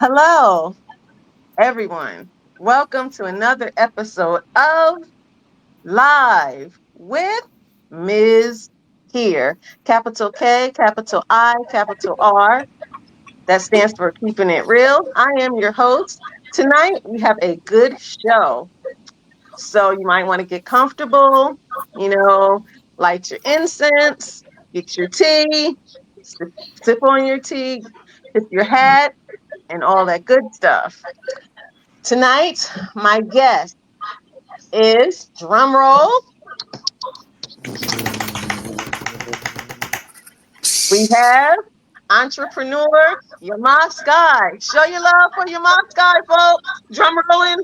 Hello, everyone. Welcome to another episode of Live with Ms. KIR. Capital K, capital I, capital R. That stands for Keeping It Real. I am your host. Tonight, we have a good show. So you might want to get comfortable, you know, light your incense, get your tea, sip, sip on your tea, tip your hat, and all that good stuff. Tonight, my guest is drumroll. We have entrepreneur Mz.KIR. Show your love for Mz.KIR, folks. Drum rolling,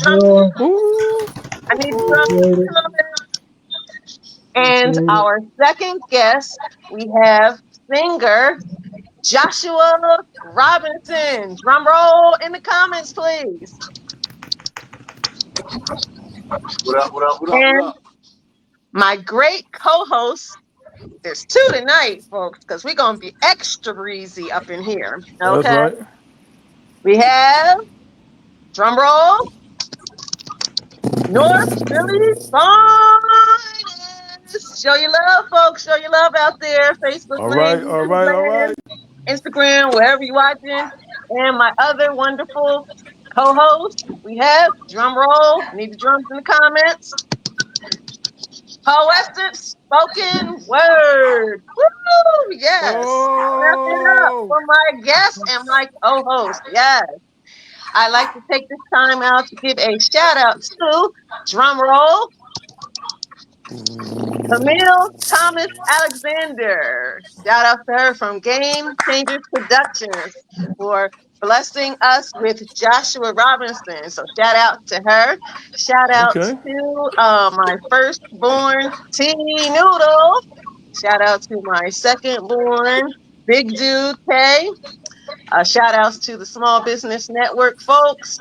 drums. Doing? Ooh. I need drums. Appreciate it. And Appreciate it. our second guest, we have singer Joshua Robinson. Drum roll in the comments, please. What up, what up, what up, what And up? my great co-host, there's two tonight, folks, because we're going to be extra breezy up in here. That's Okay. right. We have, drum roll, North Philly Finest. Show your love, folks. Show your love out there. Facebook All land, right. All YouTube right. All land, right. Instagram, wherever you're watching. And my other wonderful co-host, we have, drum roll, I need the drums in the comments. Poetic spoken word. Woo! Yes. Wrap it up Oh. for my guest and my co-host. Yes. I'd like to take this time out to give a shout out to drum roll, Camille Thomas Alexander. Shout out to her from Game Changers Productions for blessing us with Joshua Robinson. So shout out to her. Shout out Okay. to my firstborn T Noodle. Shout out to my second born Big Dude K. Shout outs to the Small Business Network folks,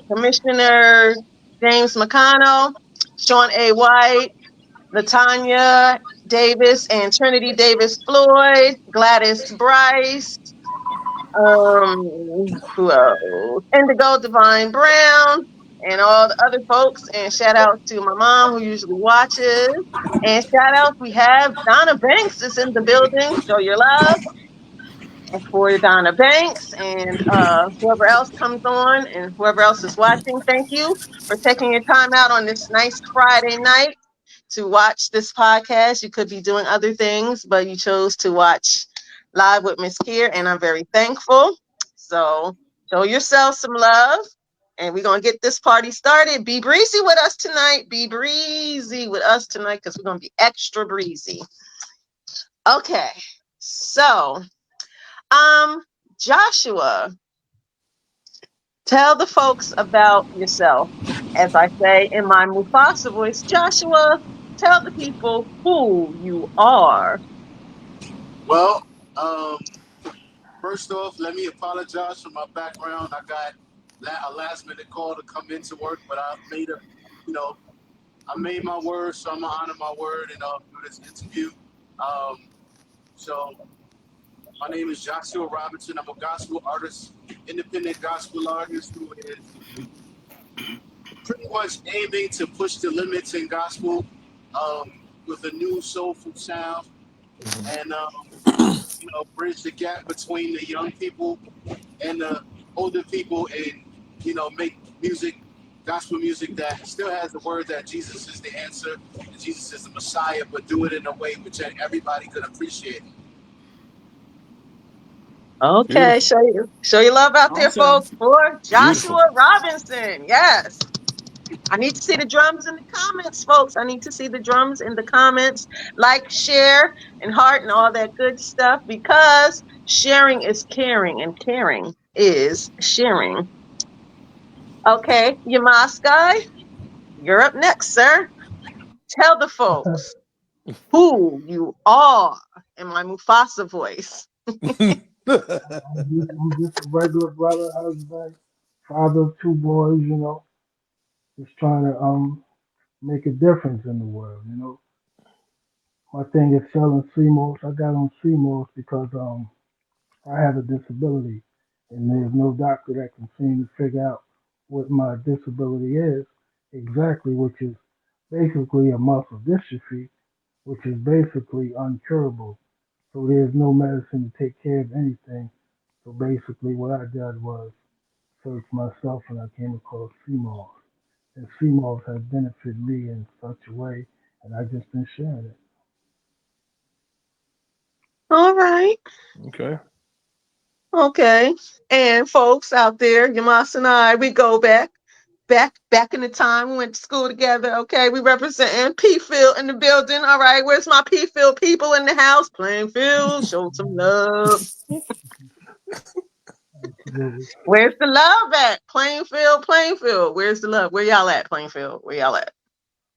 Commissioner James McConnell, Sean A. White, Latanya Davis, and Trinity Davis Floyd, Gladys Bryce, who else? Indigo Divine Brown, and all the other folks. And shout out to my mom who usually watches. And shout out, we have Donna Banks is in the building. Show your love for Donna Banks and whoever else comes on and whoever else is watching. Thank you for taking your time out on this nice Friday night to watch this podcast. You could be doing other things, but you chose to watch Live with Mz.KIR, and I'm very thankful. So show yourself some love. And we're going to get this party started. Be breezy with us tonight. Be breezy with us tonight because we're going to be extra breezy. Okay. So, um, Joshua, tell the folks about yourself. As I say in my Mufasa voice, Joshua, tell the people who you are. Well, um, first off, let me apologize for my background. I got a last minute call to come into work, but I made you know, I made my word, so I'm gonna honor my word and do this interview. Um, so my name is Joshua Robinson. I'm a gospel artist, independent gospel artist who is pretty much aiming to push the limits in gospel um, with a new soulful sound and bridge the gap between the young people and the older people, and make music, gospel music that still has the word that Jesus is the answer and Jesus is the Messiah, but do it in a way which everybody could appreciate. Okay, Beautiful. show your love out there, Awesome. folks, for Beautiful. Joshua Robinson. Yes. I need to see the drums in the comments, folks. I need to see the drums in the comments. Like, share, and heart, and all that good stuff because sharing is caring, and caring is sharing. Okay, Yamaska, you're up next, sir. Tell the folks who you are in my Mufasa voice. I'm just a regular brother, husband, father of two boys, just trying to make a difference in the world. My thing is selling CMOS. I got on CMOS because I have a disability and there's no doctor that can seem to figure out what my disability is exactly, which is basically a muscle dystrophy, which is basically uncurable. So there's no medicine to take care of anything. So basically, what I did was search myself, and I came across CMOS. And CMOS has benefited me in such a way, and I just been sharing it. All right. Okay. Okay. And folks out there, Yamas and I, we go back in the time we went to school together. Okay, we representing P Field in the building. All right, where's my P Field people in the house? Plainfield, show some love. Absolutely. Where's the love at? Plainfield, Plainfield. Where's the love? Where y'all at? Plainfield. Where y'all at?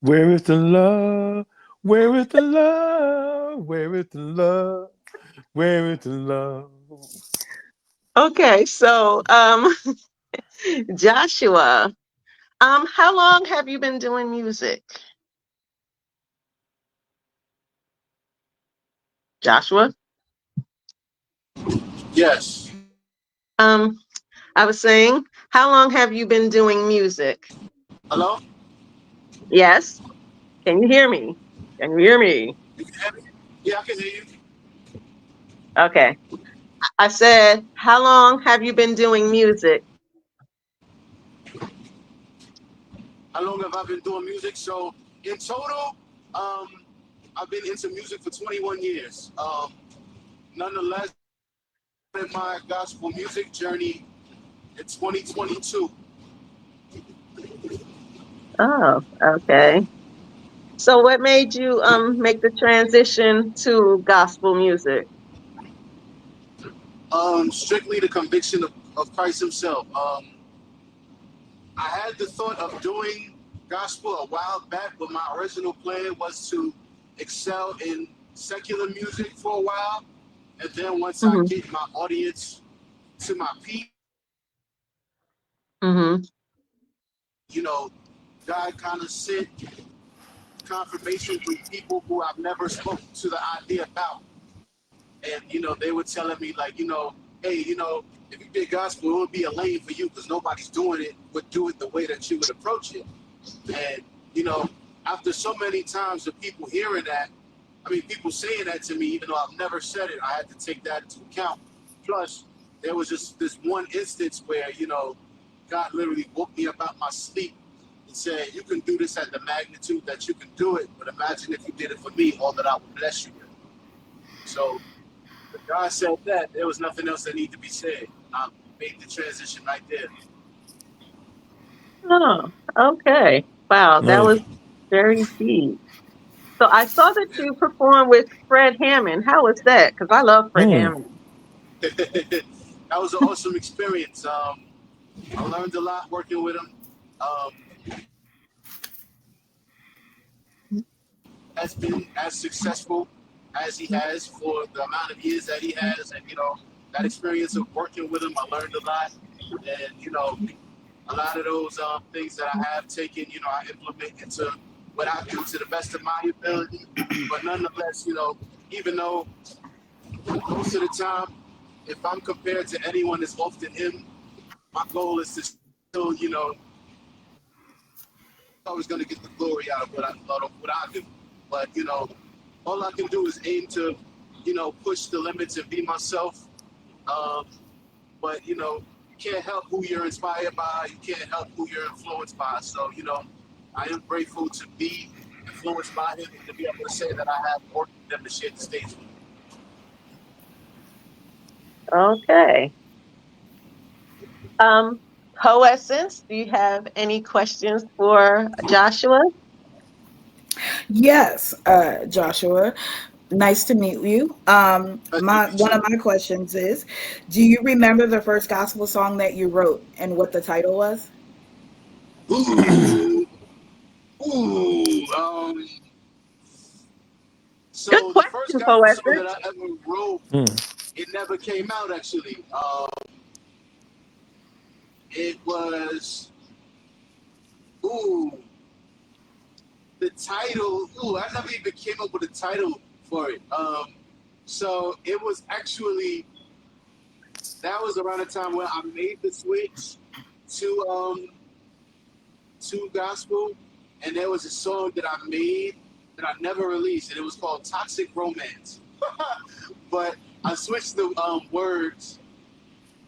Where is the love? Where is the love? Where is the love? Where is the love? Okay, so Joshua, how long have you been doing music? Joshua? Yes. Um, I was saying, how long have you been doing music? Hello? Yes. Can you hear me? Can you hear me? You can hear me? Yeah, I can hear you. Okay. I said, how long have you been doing music? How long have I been doing music? So in total, um, I've been into music for 21 years. Nonetheless, in my gospel music journey in 2022. Oh, okay. So what made you make the transition to gospel music? Strictly the conviction of Christ Himself. I had the thought of doing gospel a while back, but my original plan was to excel in secular music for a while, and then once I Mm-hmm. get my audience to my peak, Mm-hmm. you know, God kind of sent confirmation from people who I've never spoken to the idea about. And they were telling me like, hey, if you did gospel, it would be a lane for you because nobody's doing it, would do it the way that you would approach it. And you know, after so many times of people hearing that, I mean, people saying that to me, even though I've never said it, I had to take that into account. Plus, there was just this one instance where God literally woke me up out my sleep and said, "You can do this at the magnitude that you can do it, but imagine if you did it for me, all that I would bless you with." So God said that, there was nothing else that needed to be said. I made the transition right there. Oh, okay. Wow, that Nice. was very deep. So I saw that you performed with Fred Hammond. How was that? Because I love Fred Hmm. Hammond. That was an awesome experience. I learned a lot working with him. Um, has been as successful as he has for the amount of years that he has, and that experience of working with him, I learned a lot, and a lot of those things that I have taken, I implement into what I do to the best of my ability. But nonetheless, even though most of the time, if I'm compared to anyone that's often him, my goal is to still, always going to get the glory out of what I do. But all I can do is aim to, push the limits and be myself. Um, but you can't help who you're inspired by. You can't help who you're influenced by. So I am grateful to be influenced by him and to be able to say that I have worked with them to share the stage with. Okay. Um, Poessence, do you have any questions for Joshua? Yes, Joshua. Nice to meet you. Nice to My meet one of you. my questions is, do you remember the first gospel song that you wrote and what the title was? Ooh, ooh. Good So the first question, gospel song that Poessence. I ever wrote, Hmm. it never came out actually. It was ooh the title. Ooh, I never even came up with a title for it. So it was actually that was around the time when I made the switch to gospel, and there was a song that I made that I never released, and it was called Toxic Romance. But I switched the words,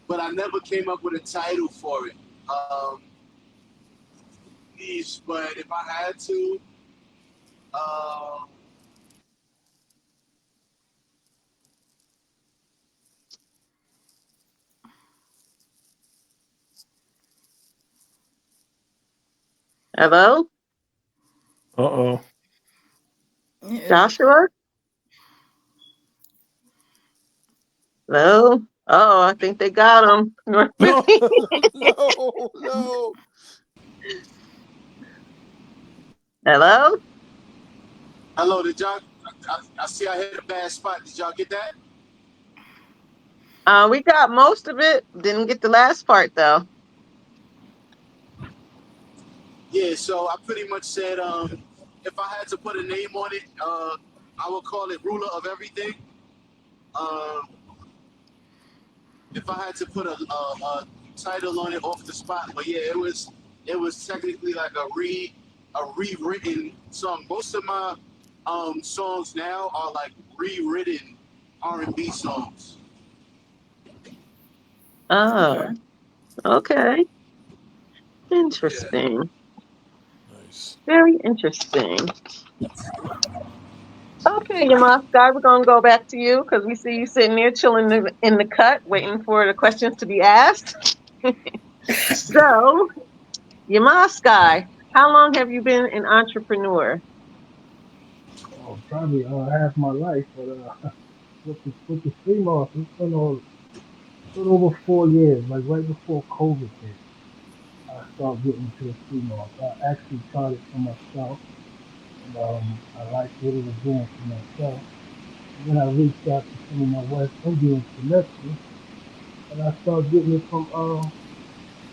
but I never came up with a title for it. But if I had to, uh, Hello, Uh-oh. Yeah. Joshua. Hello. Oh, I think they got him. North No, 15. no, no. Hello. hello, did y'all? I see I hit a bad spot. Did y'all get that? We got most of it. Didn't get the last part though. Yeah, so I pretty much said, if I had to put a name on it, I would call it Ruler of Everything. Um, if I had to put a title on it off the spot, but yeah, it was technically like a rewritten song. Most of my songs now are like rewritten R&B songs. Oh, Okay. okay. Yeah. Interesting. Nice. Very interesting. Okay, Yamaska, we're gonna go back to you because we see you sitting there chilling in the cut, waiting for the questions to be asked. So, Yamaska, how long have you been an entrepreneur? Oh, probably half my life, but with the CMOS, it's been over 4 years. Like right before COVID hit, I started getting into the CMOS. I actually tried it for myself, and I liked what it was doing for myself. And then I reached out to some of my West Indian connections, and I started getting it from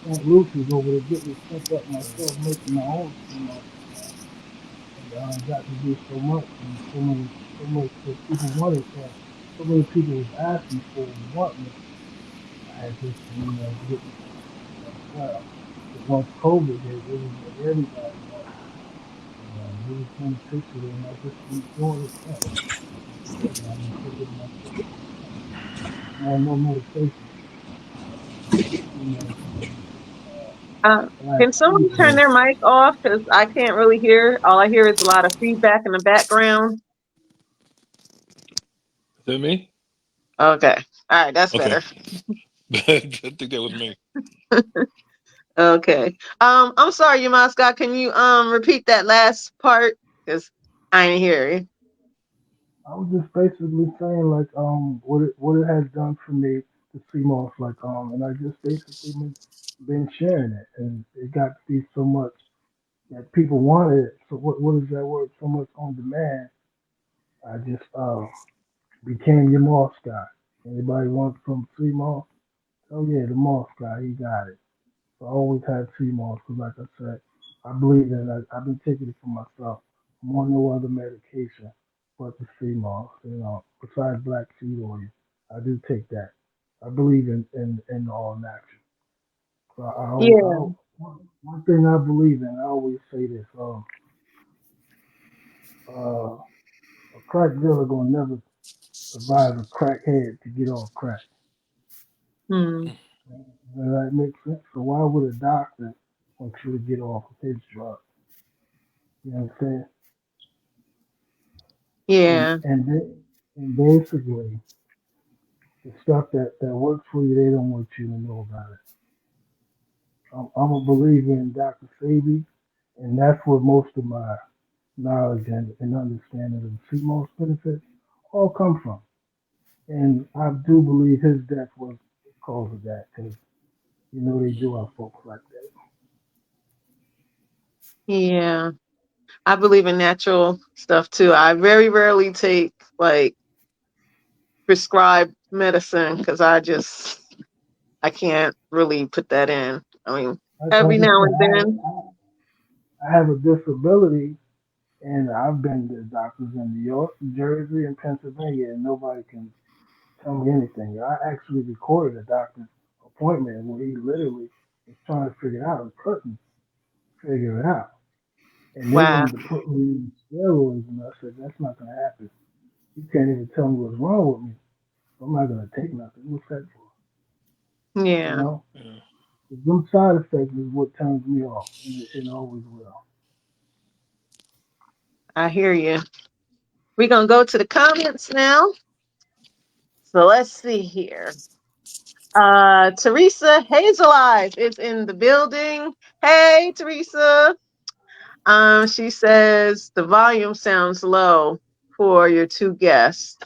St. Lucy's over there, getting it sent up myself, making my own CMOS design. And got to do so much, and so much that people wanted, so many people was asking for and wanting it. I had just been getting it myself. But once COVID hit, it was like everybody wanted it. And they was sending pictures, and I just been doing it since. Like I said, I've been taking it myself ever since. I'm on no medication. I've been taking the CMOS for Uh, the last can someone 2 years. turn their mic off? Because I can't really hear. All I hear is a lot of feedback in the background. Is that me? Okay. All right, that's Okay. better. I think that was me. Okay. I'm sorry, Yamaska. Can you repeat that last part? Because I didn't hear you. I was just basically saying like what it has done for me to see Moss like and I just basically been sharing it, and it got to be so much that people wanted it. So what is that word? So much on demand. I just became your Moss guy. Anybody wants some sea moss? Oh yeah, the Moss guy, he got it. So I always had sea moss because like I said, I believe in it. I've been taking it for myself. I'm on no other medication but the sea moss. Besides black seed oil, I do take that. I believe in all natural. So Yeah. one thing I believe in, I always say this: uh, a crack dealer gonna never advise a crackhead to get off crack. Hmm. Does that make sense? So why would a doctor want you to get off of his drug? You know what I'm saying? And Yeah. and ba- and basically, the stuff that works for you, they don't want you to know about it. I'm a believer in Dr. Sabi, and that's where most of my knowledge and understanding of the most benefits all come from. And I do believe his death was because of that, because they do our folks like that. Yeah. I believe in natural stuff too. I very rarely take like prescribed medicine because I can't really put that in. I mean, every Like I now said, and then. I have a disability, and I've been to doctors in New York, Jersey, and Pennsylvania, and nobody can tell me anything. I actually recorded a doctor's appointment where he literally was trying to figure it out and couldn't figure it out. And they Wow. wanted to put me in steroids, and I said, that's not going to happen. You can't even tell me what's wrong with me. So I'm not going to take nothing. What's that for? You Yeah, know? Yeah. Them side effects is what turns me off, and it always will. I hear you. We're gonna go to the comments now. So let's see here. Teresa Hazelive is in the building. Hey, Teresa. She says the volume sounds low for your two guests.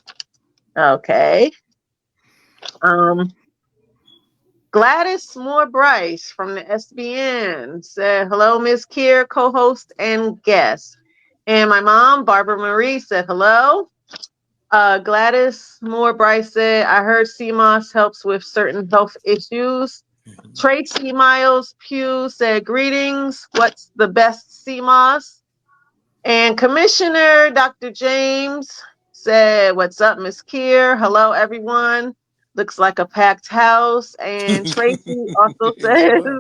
Okay. Um, Gladys Moore Bryce from the SBN said, hello, Mz.KIR, co-host and guest. And my mom, Barbara Marie, said hello. Gladys Moore Bryce said, I heard CMOS helps with certain health issues. Mhm. Tracy Miles Pugh said, greetings. What's the best CMOS? And Commissioner Dr. James said, what's up, Mz.KIR? Hello, everyone. Looks like a packed house. And Tracy also says, Yeah.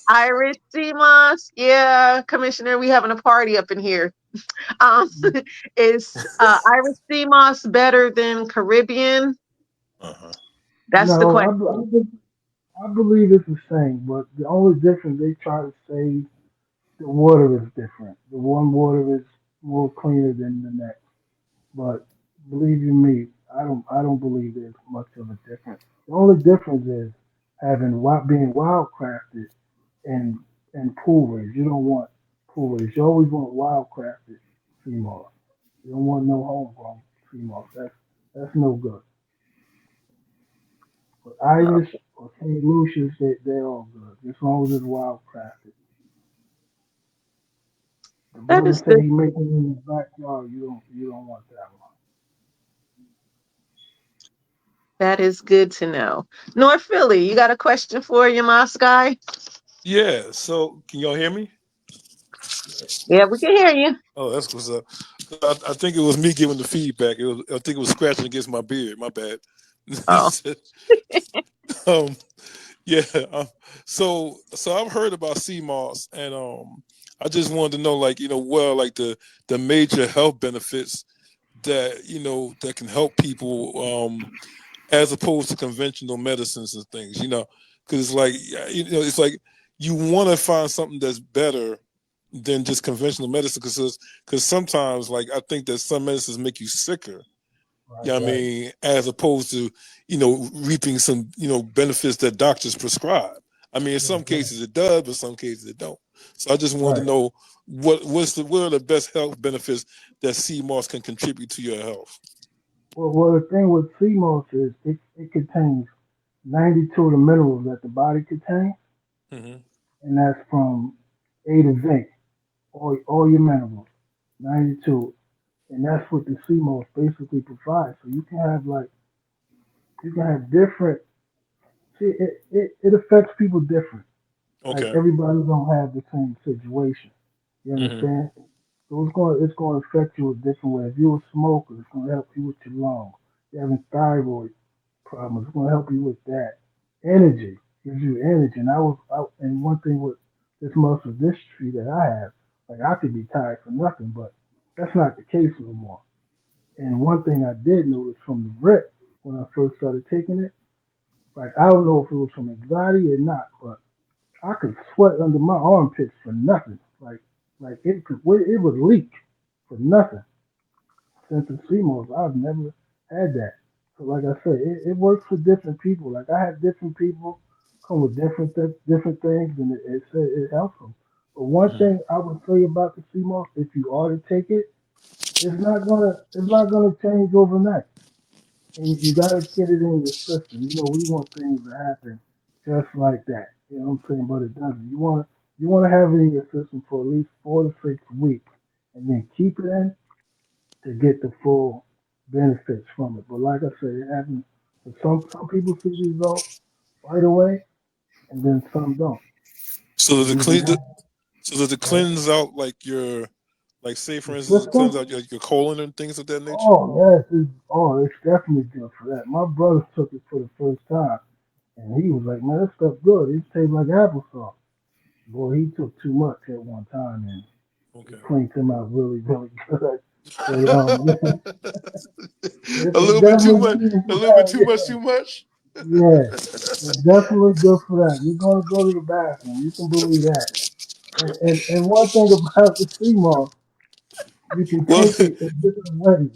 Irish CMOS. Yeah, Commissioner, we having a party up in here. Um, is Irish sea moss better than Caribbean? Uh-huh. That's the No, question. I believe it's the same, but the only difference they try to say the water is different. The one water is more cleaner than the next. But believe you me, I don't believe there's much of a difference. The only difference is being wildcrafted and pool raised. You don't want pool raised. You always want wildcrafted sea moss. You don't want no homegrown sea moss. That's no good. But Oh, Irish or St. Lucia's, they're all good. As long as it's wildcrafted. The that brother is said good. he making it in his backyard. You don't want that one. That is good to know. North Philly, you got a question for your moss guy? Yeah. So can y'all hear me? Yeah, we can hear you. Oh, that's what's up. I think it was me giving the feedback. I think it was scratching against my beard. My bad. Oh, um, yeah. So I've heard about sea moss, and I just wanted to know, like, like the major health benefits that that can help people, as opposed to conventional medicines and things. Because it's like, it's like you want to find something that's better than just conventional medicine, because sometimes, like, I think that some medicines make you sicker. Right, Yeah, I right. mean, as opposed to reaping some benefits that doctors prescribe. I mean, in Right, some right. cases it does, but some cases it don't. So I just wanted to Right. know what are the best health benefits that sea moss can contribute to your health. Well, the thing with sea moss is it contains 92 of the minerals that the body contains, Hmm. and that's from A to Z, all your minerals, 92. And that's what the sea moss basically provides. So you can have different. See, it affects people different. Like Okay. everybody don't have the same situation. You Hmm. understand? So it's going to affect you a different way. If you're a smoker, it's going to help you with your lungs. You're having thyroid problems, it's going to help you with that. Energy gives you energy. And one thing with this muscle dystrophy that I have, like I could be tired for nothing, but that's not the case no more. And one thing I did notice from the rip when I first started taking it, like I don't know if it was from anxiety or not, but I could sweat under my armpits for nothing. Like it would leak for nothing. Since the CMOS, I've never had that. So like I said, it works for different people. Like I have different people come with different things, and it helps them. But one Hmm. thing I would say about the CMOS, if you are to take it, it's not gonna change overnight. And you gotta get it in your system. We want things to happen just like that. You know what I'm saying? But it doesn't. You wanna have it in your system for at least 4 to 6 weeks, and then keep it in to get the full benefits from it. But like I said, it happens. For some people see results right away, and then some don't. So So does it you clean? have So does it that. cleanse out like your Like, say for The instance, it cleans system. out your colon and things of that nature. Oh yes, it's definitely good for that. My brother took it for the first time, and he was like, "Man, this stuff good. It tastes like applesauce." Boy, he took too much at one time, and it Okay. cleaned him out really, really good. But A it's little bit too definitely much. good A for little bit that. too much. Too much. Yeah, yeah, it's definitely good for that. You're gonna go to the bathroom. You can believe that. And one thing about the sea moss, you can Well, take it in different ways.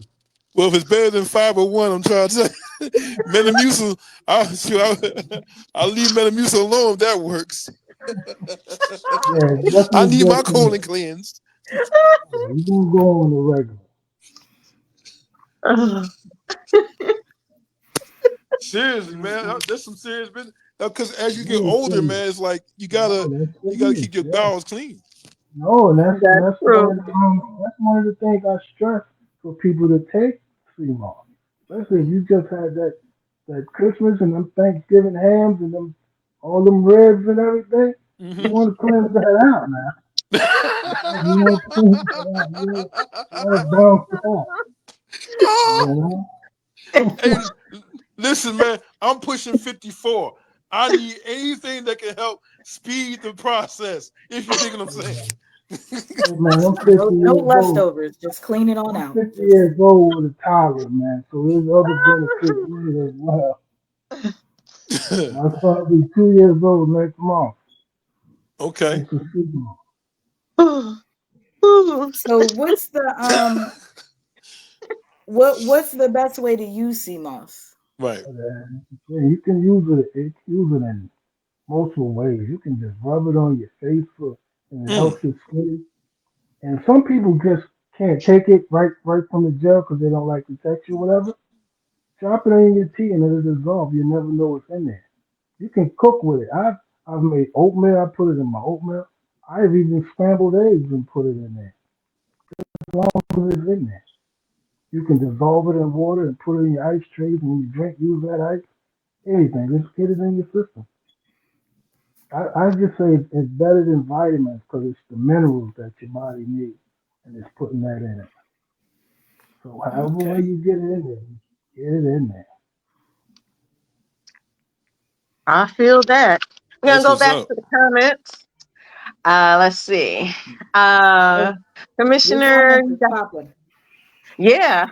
well, if it's better than 501, I'm trying to say Metamucil. I'll leave Metamucil alone if that works. Yeah, it's I definitely need good my for you. colon cleansed. Yeah, you can go on the regular. Seriously, man, Mhm. that's some serious business. Because as you get Really older, serious. man, it's like No, that's you gotta serious. keep your Yeah. bowels clean. No, and That's that's one true. of the things I stress for people to take CMOS. Especially if you just had that Christmas and them Thanksgiving hams and them all them ribs and everything. You Mm-hmm. want to cleanse that out now. You want to cleanse that out. You want to balance it out. You Hey, know. listen, man, I'm pushing 54. I need anything that can help speed the process. If you dig what I'm saying. Hey man, I'm 50 No, no years old. leftovers. Just clean it on I'm out. 50 Just years old with a toddler, man. So there's other benefits with it as well. My son will be 2 years old next month. Okay. Thanks for speaking. so. What's the what's the best way to use sea moss? Right. Yeah, you can use it. Use it in multiple ways. You can just rub it on your face and it Mm. helps your skin. And some people just can't take it right from the gel because they don't like the texture, whatever. Drop it in your tea and it'll dissolve. You never know what's in there. You can cook with it. I've made oatmeal. I put it in my oatmeal. I've even scrambled eggs and put it in there. As long as it's in there, you can dissolve it in water and put it in your ice trays. When you drink, use that ice. Anything, just get it in your system. I just say it's better than vitamins because it's the minerals that your body needs, and it's putting that in it. So however way Okay. you get it in there, get it in there. I feel that. We're gonna That's go what's back up. to the comments. Let's see. Oh, Uh, your Commissioner, comments is popping. yeah,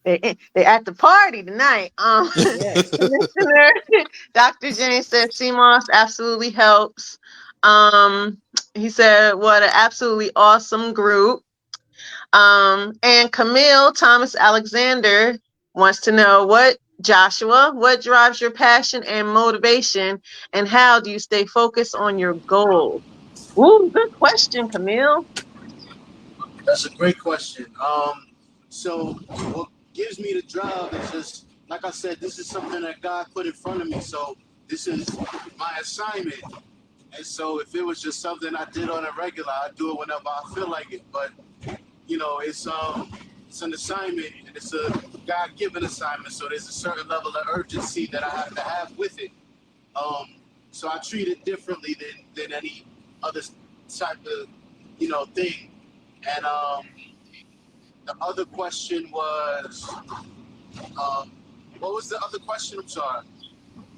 they at the party tonight. Yes. Commissioner Dr. James said CMOS absolutely helps. Um, he said, "What an absolutely awesome group." And Camille Thomas Alexander wants to know what drives your passion and motivation, and how do you stay focused on your goals? Ooh, good question, Camille. That's a great question. So what gives me the drive is just like I said, this is something that God put in front of me. So this is my assignment. And so if it was just something I did on a regular, I'd do it whenever I feel like it. But it's an assignment and it's a God given assignment. So there's a certain level of urgency that I have to have with it. Um, so I treat it differently than any other type of thing. And the other question was, um, what was the other question? I'm sorry.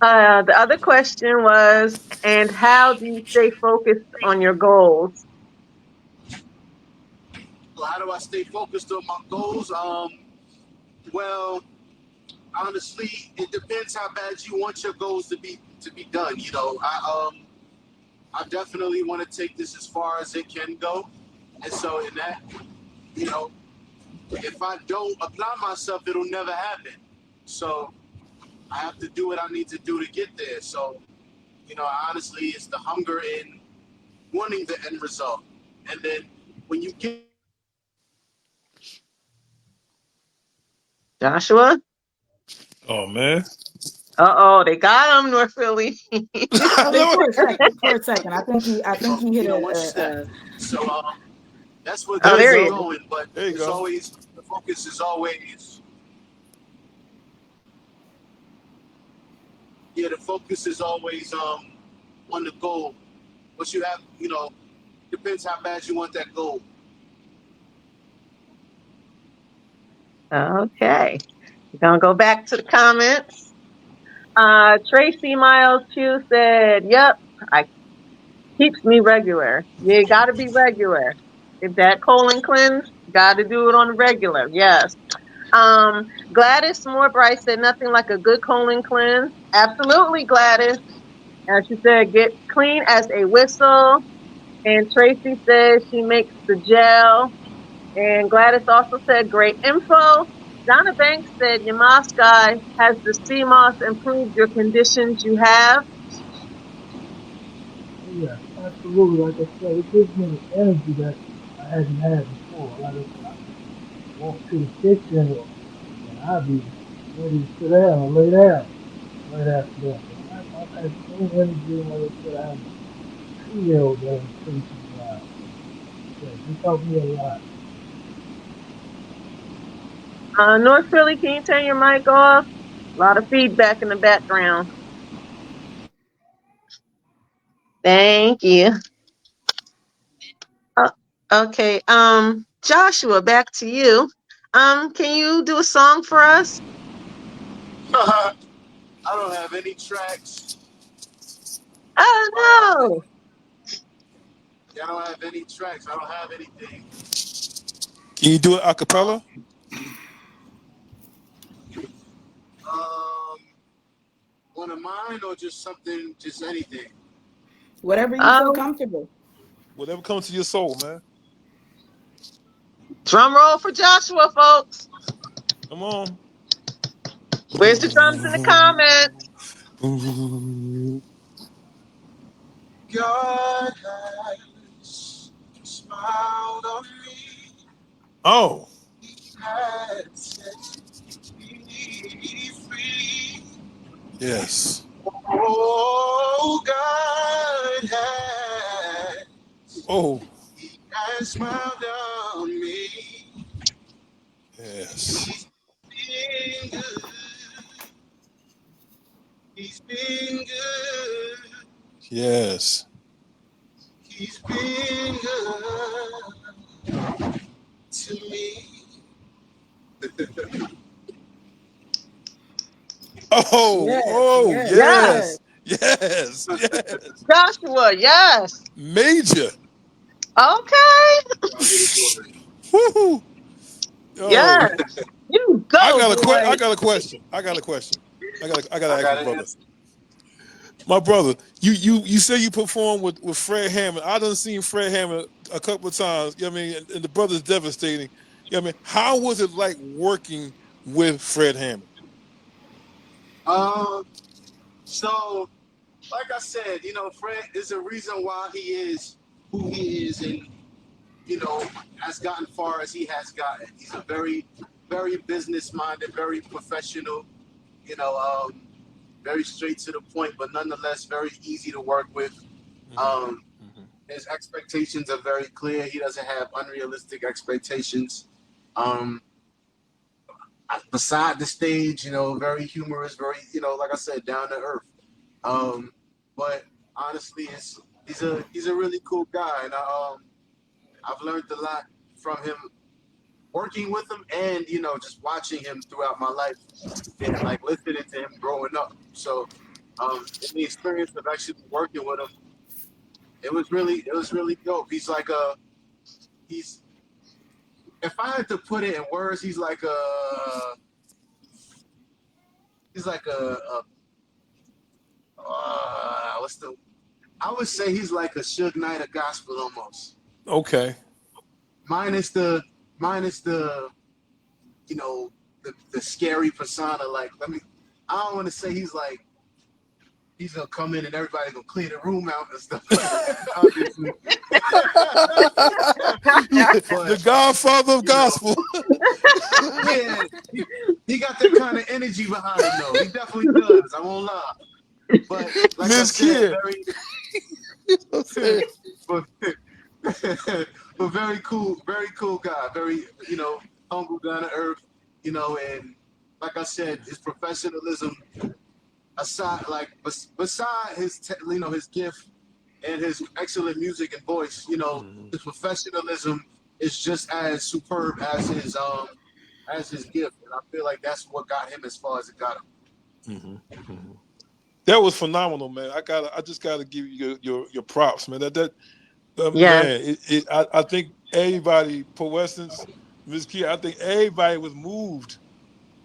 The other question was, and how do you stay focused on your goals? Well, how do I stay focused on my goals? Well, honestly, it depends how bad you want your goals to be done. I definitely want to take this as far as it can go, and so in that, you know, if I don't apply myself, it'll never happen. So I have to do what I need to do to get there. So honestly, it's the hunger in wanting the end result, and then when you get Joshua? Oh man. Uh-oh, they got him, North Philly. I think for a second. For a second, I think he hit one step. a So that's what Oh, There you gets there me he go. is. going. But There you it's go. always the focus is always the focus is always on the goal. What you have, depends how bad you want that goal. Okay. We're gonna go back to the comments. Tracy Miles Q said, "Yep, I keeps me regular. You got to be regular. If that colon cleanse, got to do it on the regular. Yes." Gladys Morebright said, "Nothing like a good colon cleanse." Absolutely, Gladys. As she said, get clean as a whistle. And Tracy says she makes the gel. And Gladys also said, great info. Donna Banks said, your moss guy, has the sea moss improved your conditions you have? Oh yeah, absolutely. Like I said, it gives me energy that I hadn't had before. Like I said, I could walk to the kitchen and I'd be ready to sit down or lay down right after that. But I've had so many energy, and like I said, I have a 2-year-old that I'm chasing around. Yeah, this helped me a lot. North Philly, can you turn your mic off? A lot of feedback in the background. Thank you. Uh, okay. Joshua, back to you. Can you do a song for us? I don't have any tracks. Oh no. I don't have any tracks. I don't have anything. Can you do it a Um, cappella? um, one of mine or just something, just anything. Whatever you feel Um, comfortable. Whatever comes to your soul, man. Drum roll for Joshua, folks. Come on. Where's the drums in the comments? God has smiled on me, Oh, has set me free. yes. Oh, God has, Oh, He has smiled on me. yes. He's been good. He's been good. Yes. He's been good to me. Oh, Yes, oh, yes, Yes. yes. yes. Yes. Yes. Joshua, yes. Major. Okay. Woo. Oh, Yes. You I go, got boy. I got a question. I got a question. I got I to ask got my an brother. answer. My brother, you say you perform with Fred Hammond. I done seen Fred Hammond a couple of times. You know what I mean? And the brother's devastating. You know what I mean? How was it like working with Fred Hammond? Um, so like I said, Fred is a reason why he is who he is, and has gotten far as he has gotten. He's a very, very business minded, very professional. You know, um, very straight to the point, but nonetheless very easy to work with. Mm-hmm. Um, Mm-hmm. his expectations are very clear. He doesn't have unrealistic expectations. Um, Beside the stage, very humorous, very, like I said, down to earth. Um, but honestly, he's a really cool guy, and I've learned a lot from him working with him, and just watching him throughout my life and like listening to him growing up. So, in the experience of actually working with him, it was really dope. He's if I had to put it in words, he's like a what's the I would say he's like a Suge Knight of gospel almost. Okay. Minus the minus the you know the scary persona. Like I don't want to say he's gonna come in and everybody gonna clear the room out and stuff like that, obviously. The But Godfather of you know, gospel. yeah, he got that kind of energy behind him though. He definitely does. I won't lie. But like I said, Mz.KIR. very Okay. but, but very cool guy. Very, humble, down to earth, and like I said, his professionalism aside, like beside his gift and his excellent music and voice, Mhm. his professionalism is just as superb as as his gift, and I feel like that's what got him as far as it got him. Mm-hmm. That was phenomenal, man. I just gotta give you your props, man. Yeah, Man, I think everybody, Poessence, Mz.KIR, I think everybody was moved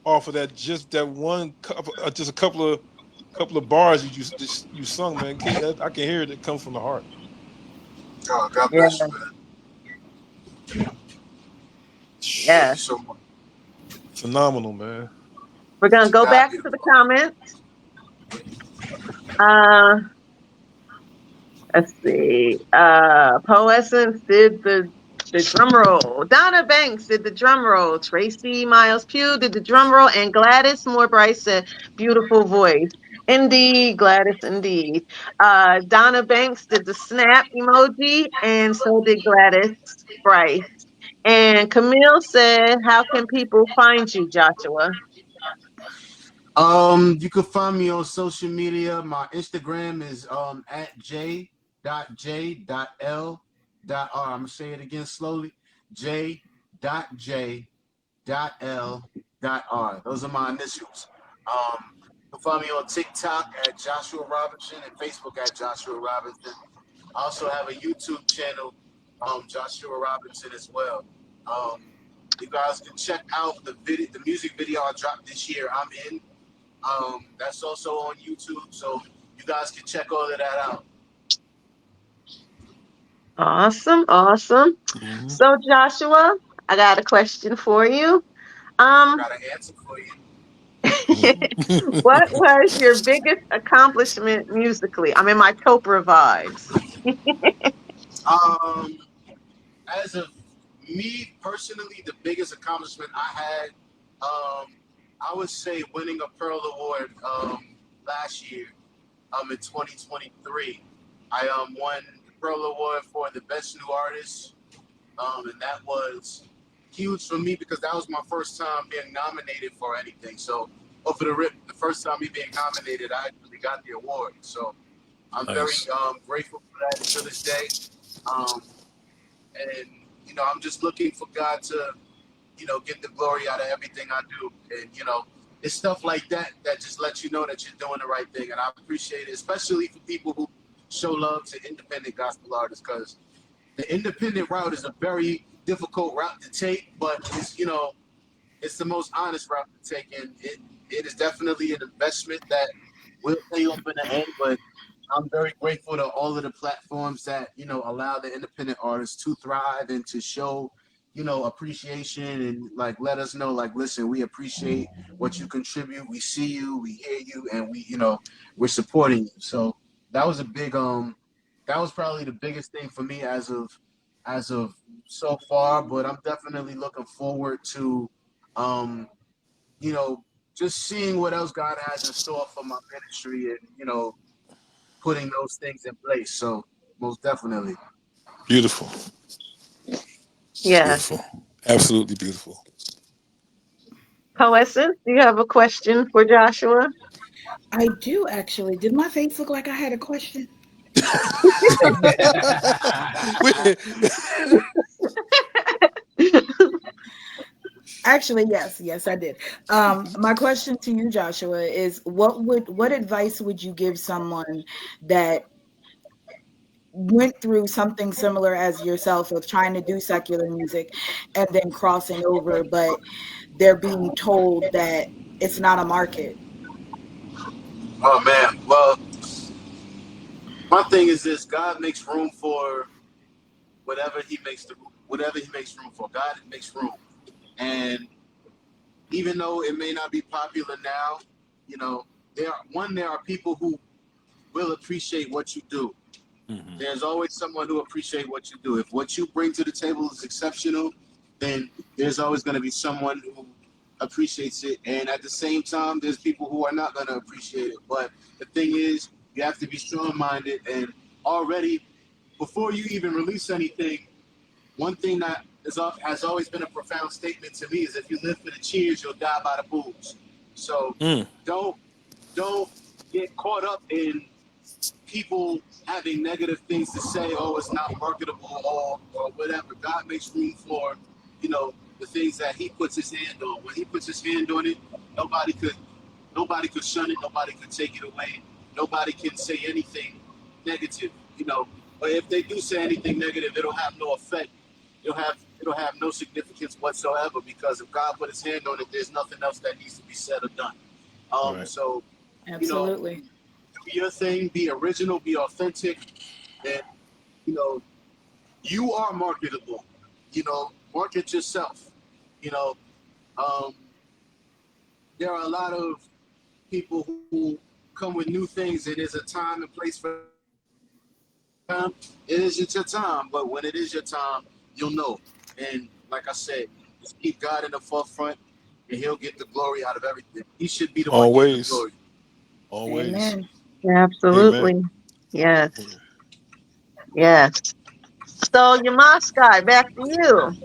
off of that. Just that one couple, just a couple of bars you sung, man. I can hear it. It comes from the heart. Oh, God yeah, bless you, man. Thank yeah. you so much. Phenomenal, man. We're gonna To go God back be the to the glory. comments. Uh, let's see. Poessence did the drum roll. Donna Banks did the drum roll. Tracy Miles Pugh did the drum roll, and Gladys Moore Bryce said, "Beautiful voice." Indeed, Gladys, indeed. Donna Banks did the snap emoji, and so did Gladys Bryce. And Camille said, "How can people find you, Joshua?" You can find me on social media. My Instagram is at j.j.l.r. I'm gonna say it again slowly. j.j.l.r. Those are my initials. You can find me on TikTok at Joshua Robinson and Facebook at Joshua Robinson. I also have a YouTube channel, Joshua Robinson as well. Um, you guys can check out the music video I dropped this year. I'm in. That's also on YouTube, so you guys can check all of that out. Awesome, awesome. Mm-hmm. So, Joshua, I got a question for you. I Um, got an answer for you. what was your biggest accomplishment musically? I'm in my Topra vibes. Um, as of me personally, the biggest accomplishment I had, I would say winning a Pearl Award last year, in 2023. I won the Pearl Award for the best new artist, and that was huge for me because that was my first time being nominated for anything. So, over the rip, the first time me being nominated, I actually got the award. So, I'm very Nice. grateful for that to this day. Um, and I'm just looking for God to get the glory out of everything I do. And it's stuff like that that just lets you know that you're doing the right thing. And I appreciate it, especially for people who show love to independent gospel artists, because the independent route is a very difficult route to take, but it's the most honest route to take, and it is definitely an investment that will pay off in the end. But I'm very grateful to all of the platforms that allow the independent artists to thrive and to show appreciation and like let us know, like, listen, we appreciate what you contribute, we see you, we hear you, and we're supporting you. So that was a big that was probably the biggest thing for me as of so far. But I'm definitely looking forward to um you know just seeing what else God has in store for my ministry, and putting those things in place. So most definitely. Beautiful. Yes. Beautiful. Absolutely beautiful. Poessence, do you have a question for Joshua? I do actually. Did my face look like I had a question? We- Actually, yes, yes, I did. My question to you, Joshua, is what advice would you give someone that went through something similar as yourself of trying to do secular music and then crossing over, but they're being told that it's not a market? Oh man. Well, my thing is this: God makes room for whatever He makes room for. God makes room, and even though it may not be popular now, you know, there are people who will appreciate what you do. Mhm. There's always someone who appreciates what you do. If what you bring to the table is exceptional, then there's always going to be someone who appreciates it. And at the same time, there's people who are not going to appreciate it. But the thing is, you have to be strong-minded. And already, before you even release anything, one thing that has always been a profound statement to me is, if you live for the cheers, you'll die by the booze. So Mm. don't don't get caught up in people having negative things to say. Oh, it's not marketable, or whatever. God makes room for, the things that he puts his hand on. When he puts his hand on it, nobody could nobody could shun it, nobody could take it away, nobody can say anything negative, you know. But if they do say anything negative, it'll have no effect. It'll have no significance whatsoever because if God put his hand on it, there's nothing else that needs to be said or done. Right. So, you know, Absolutely. do your thing, be original, be authentic, and you know, you are marketable. You know, market yourself. You know, um, there are a lot of people who come with new things, and there's a time and place for them. It isn't your time, but when it is your time, you'll know. And like I said, just keep God in the forefront, and He'll get the glory out of everything. He should be the one getting the Always. glory. Always. Amen. Amen. Absolutely. Yes. Yes. So, Yamaskai, back to you.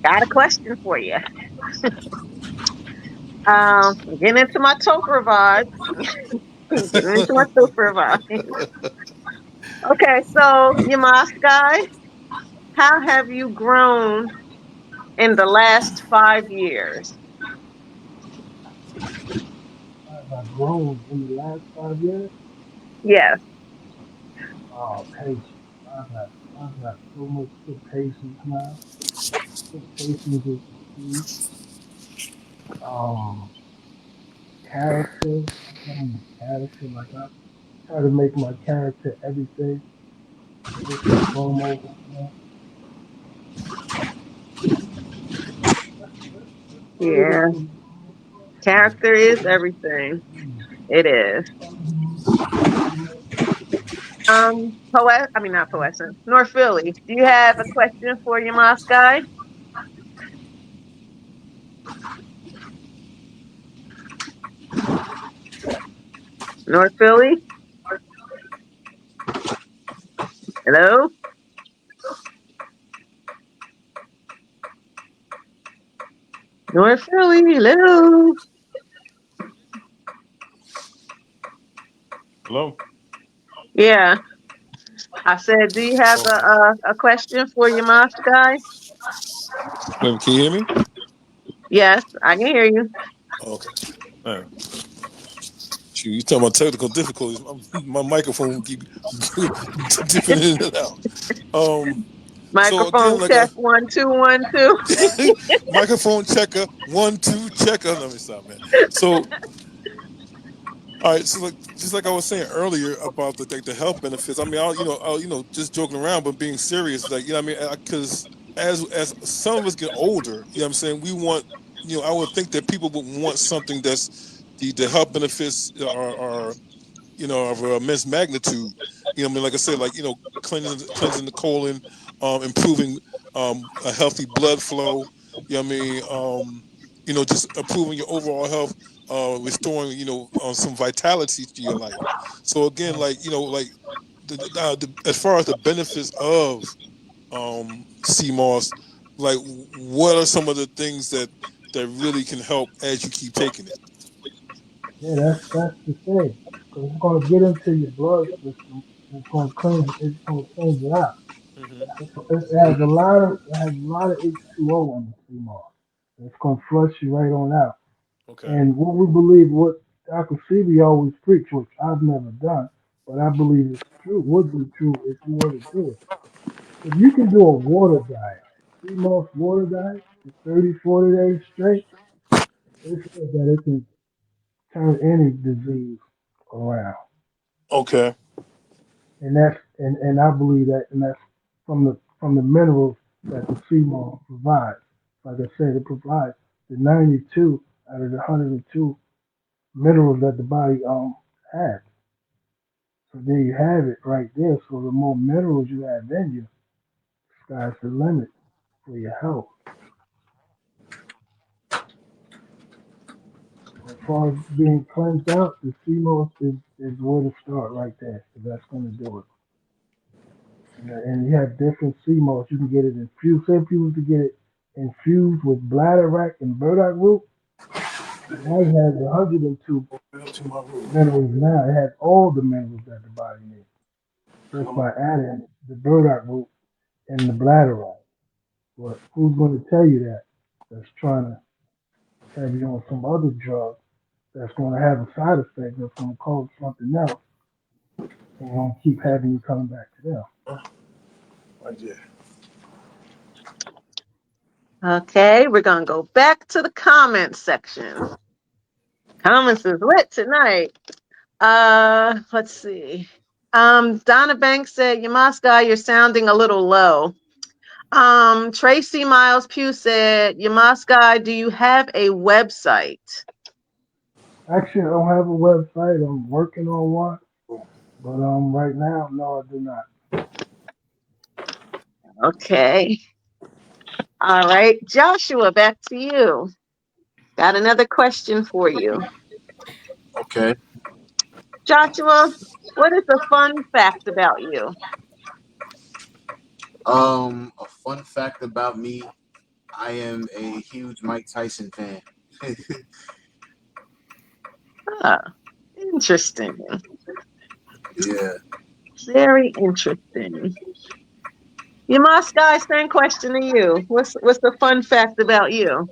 Got a question for you. Getting into my Topher vibe. Getting into my Topher vibe. Okay, so Yamaskai, how have you grown in the last 5 years? As I've grown in the last 5 years, Yes. patience. I've got so much good patience now. Good patience is the key. Um, character. I'm growing in character. Like I try to make my character everything, first and foremost. That's about it Yeah. for the moment. Character is everything. It is. Not Poessa. North Philly. Do you have a question for Yamaskai? North Philly? Hello? North Philly, hello. Hello? Yeah. I said, do you have Okay. a question for Yamaskai? Wait, can you hear me? Yes, I can hear you. Okay. All right. Shoot, you talking about technical difficulties. My microphone keep dipping in and out. So again, Microphone like check 1 2 1 2. microphone checker, 1 2 checker. Let me stop, man. So all right, so like just like I was saying earlier about the health benefits. I mean, just joking around, but being serious, like I mean, because as some of us get older, you know what I'm saying, we want, I would think that people would want something that's the health benefits are of immense magnitude. I mean, like I said, like cleansing the colon, improving a healthy blood flow. I mean, just improving your overall health, restoring some vitality to your life. So again, Right. like as far as the benefits of CMOS, like what are some of the things that really can help as you keep taking it? Yeah, that's the thing. Because it's gonna get into your blood system. And it's gonna cleanse. It's gonna cleanse it out. Hmm. It has a lot of H2O on the CMOS. It's gonna flush you right on out. Okay. And what we believe, what Dr. Sebi always preach, which I've never done, but I believe it's true, would be true if you were to do it. If you can do a water diet, CMOS water diet for 30, 40 days straight, they said that it can turn any disease around. Okay. And I believe that, and that's from the minerals that the sea moss provides. Like I said, it provides the 92 out of the 102 minerals that the body has. So there you have it right there. So the more minerals you have in you, sky's the limit for your health. As far as being cleansed out, the sea moss is where to start right there. So that's going to do it. And you have different sea moss. You can get it infused. Some people to get it infused with bladderwrack and burdock root. And that has 102 minerals now. It has all the minerals that the body needs just by adding the burdock root and the bladderwrack, But who's going to tell you that? That's trying to have you on some other drug that's going to have a side effect that's going to cause something else and going to keep having you coming back to them. Yeah. Okay, we're gonna go back to the comments section. Comments is lit tonight. Let's see. Donna Banks said, Yamaska, you're sounding a little low. Tracy Miles Pugh said, Yamaska, do you have a website? Actually, I don't have a website. I'm working on one, but right now, no, I do not. Okay. All right. Joshua, back to you. Got another question for you. Okay. Joshua, what is a fun fact about you? A fun fact about me, I am a huge Mike Tyson fan. Ah, interesting. Yeah. Very interesting. Yamaska, same question to you. What's the fun fact about you?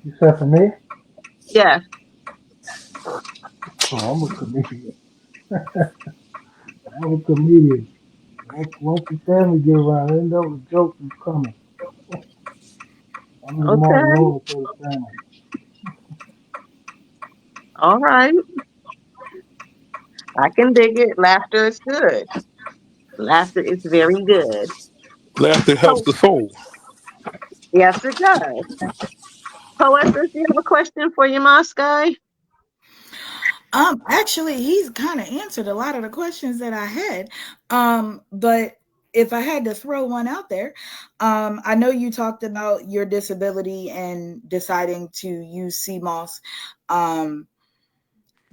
You said for me, Yeah. oh, I'm a comedian. I'm a comedian. Once the family get around, they know the jokes is coming. I'm the Martin Okay. Lawrence of the family. All right. I can dig it. Laughter is good. Laughter is very good. Laughter helps So, the soul. yes, it does. Poetess, do you have a question for Yamaska? Actually, he's kind of answered a lot of the questions that I had. But if I had to throw one out there, I know you talked about your disability and deciding to use CMOS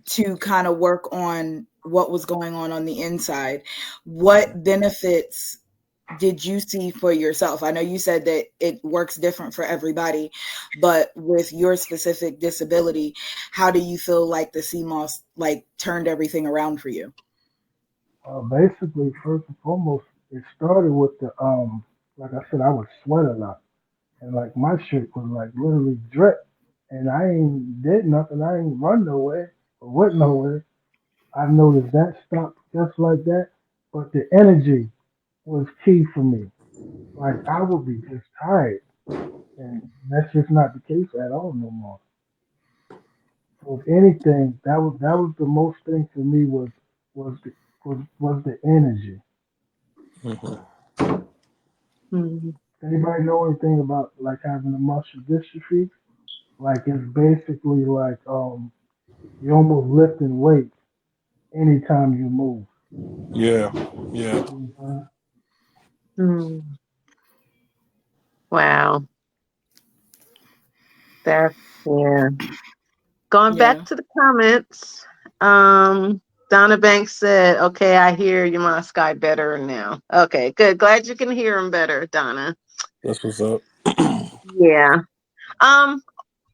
to kind of work on what was going on the inside. What benefits did you see for yourself? I know you said that it works different for everybody, but with your specific disability, how do you feel like the CMOS like turned everything around for you? Basically, first and foremost, it started with the like I said, I would sweat a lot, and like my shit was like literally drip, and I ain't did nothing. I ain't run nowhere or went nowhere. I noticed that stopped just like that, but the energy was key for me. Like I would be just tired, and that's just not the case at all no more. So if anything, that was the most thing for me was the was the energy. Mhm. Hmm. Anybody know anything about like having a muscle dystrophy? Like it's basically like you almost lifting weights anytime you move. Yeah, yeah, Mhm. Hmm. Wow. That's yeah. Going back Yeah. to the comments. Donna Banks said, okay, I hear Yamaska better now. Okay, good. Glad you can hear him better, Donna. that's what's up. Yeah. Um,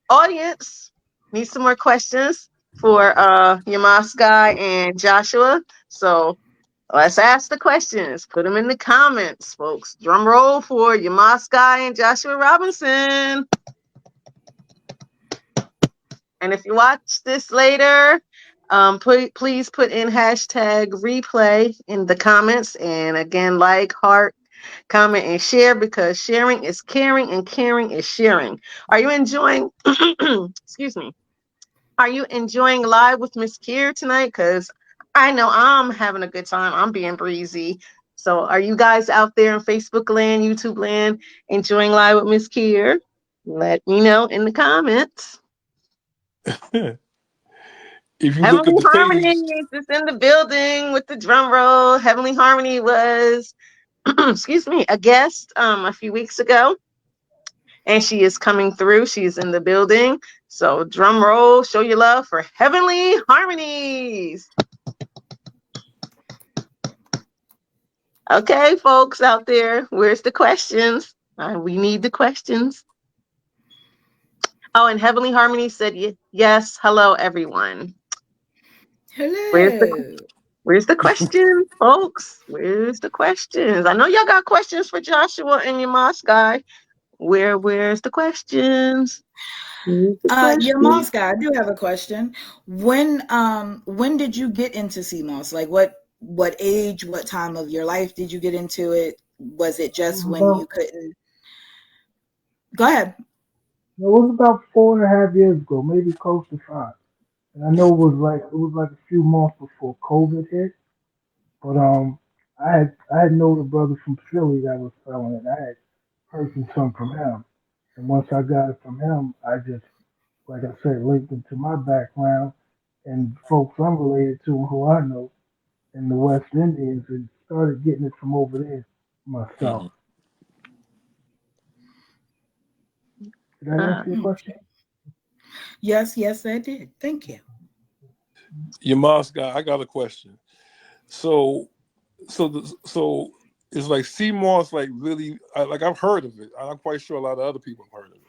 Audience, need some more questions for Yamaska and Joshua. So let's ask the questions. Put them in the comments, folks. Drum roll for Yamaska and Joshua Robinson. And if you watch this later, please put in hashtag replay in the comments. And again, like, heart, comment, and share because sharing is caring and caring is sharing. Are you enjoying, excuse me, are you enjoying live with Mz.KIR tonight? Because I know I'm having a good time. I'm being breezy. So are you guys out there in Facebook land, YouTube land, enjoying live with Mz.KIR? Let me know in the comments. If you look Heavenly at the Harmony page, is in the building with the drum roll. Heavenly Harmony was, excuse me, a guest a few weeks ago, and she is coming through. She's in the building. So drum roll, show your love for Heavenly Harmonies. Okay, folks out there, where's the questions? We need the questions. Oh, and Heavenly Harmony said yes. Hello, everyone. Where's the Hello. Where's the question, folks? Where's the questions? I know y'all got questions for Joshua and your Moss guy. Where's the questions? Where's the Your question? Moss guy, I do have a question. When did you get into CMOS? Like what age, what time of your life did you get into it? Was it It just was when about you couldn't? Go ahead. it was about 4.5 years ago, maybe close to 5. And I know it was like a few months before COVID hit. But I had known a brother from Philly that was selling it. I had purchased some from him. And once I got it from him, I just, like I said, linked into my background and folks I'm related to who I know in the West Indies and started getting it from over there myself. Mm-hmm. Did I Uh, answer your question? Yes, yes, I did. Thank you. Your Moss guy, I got a question. So, so it's like CMOS, like really, like I've heard of it. I'm quite sure a lot of other people have heard of it.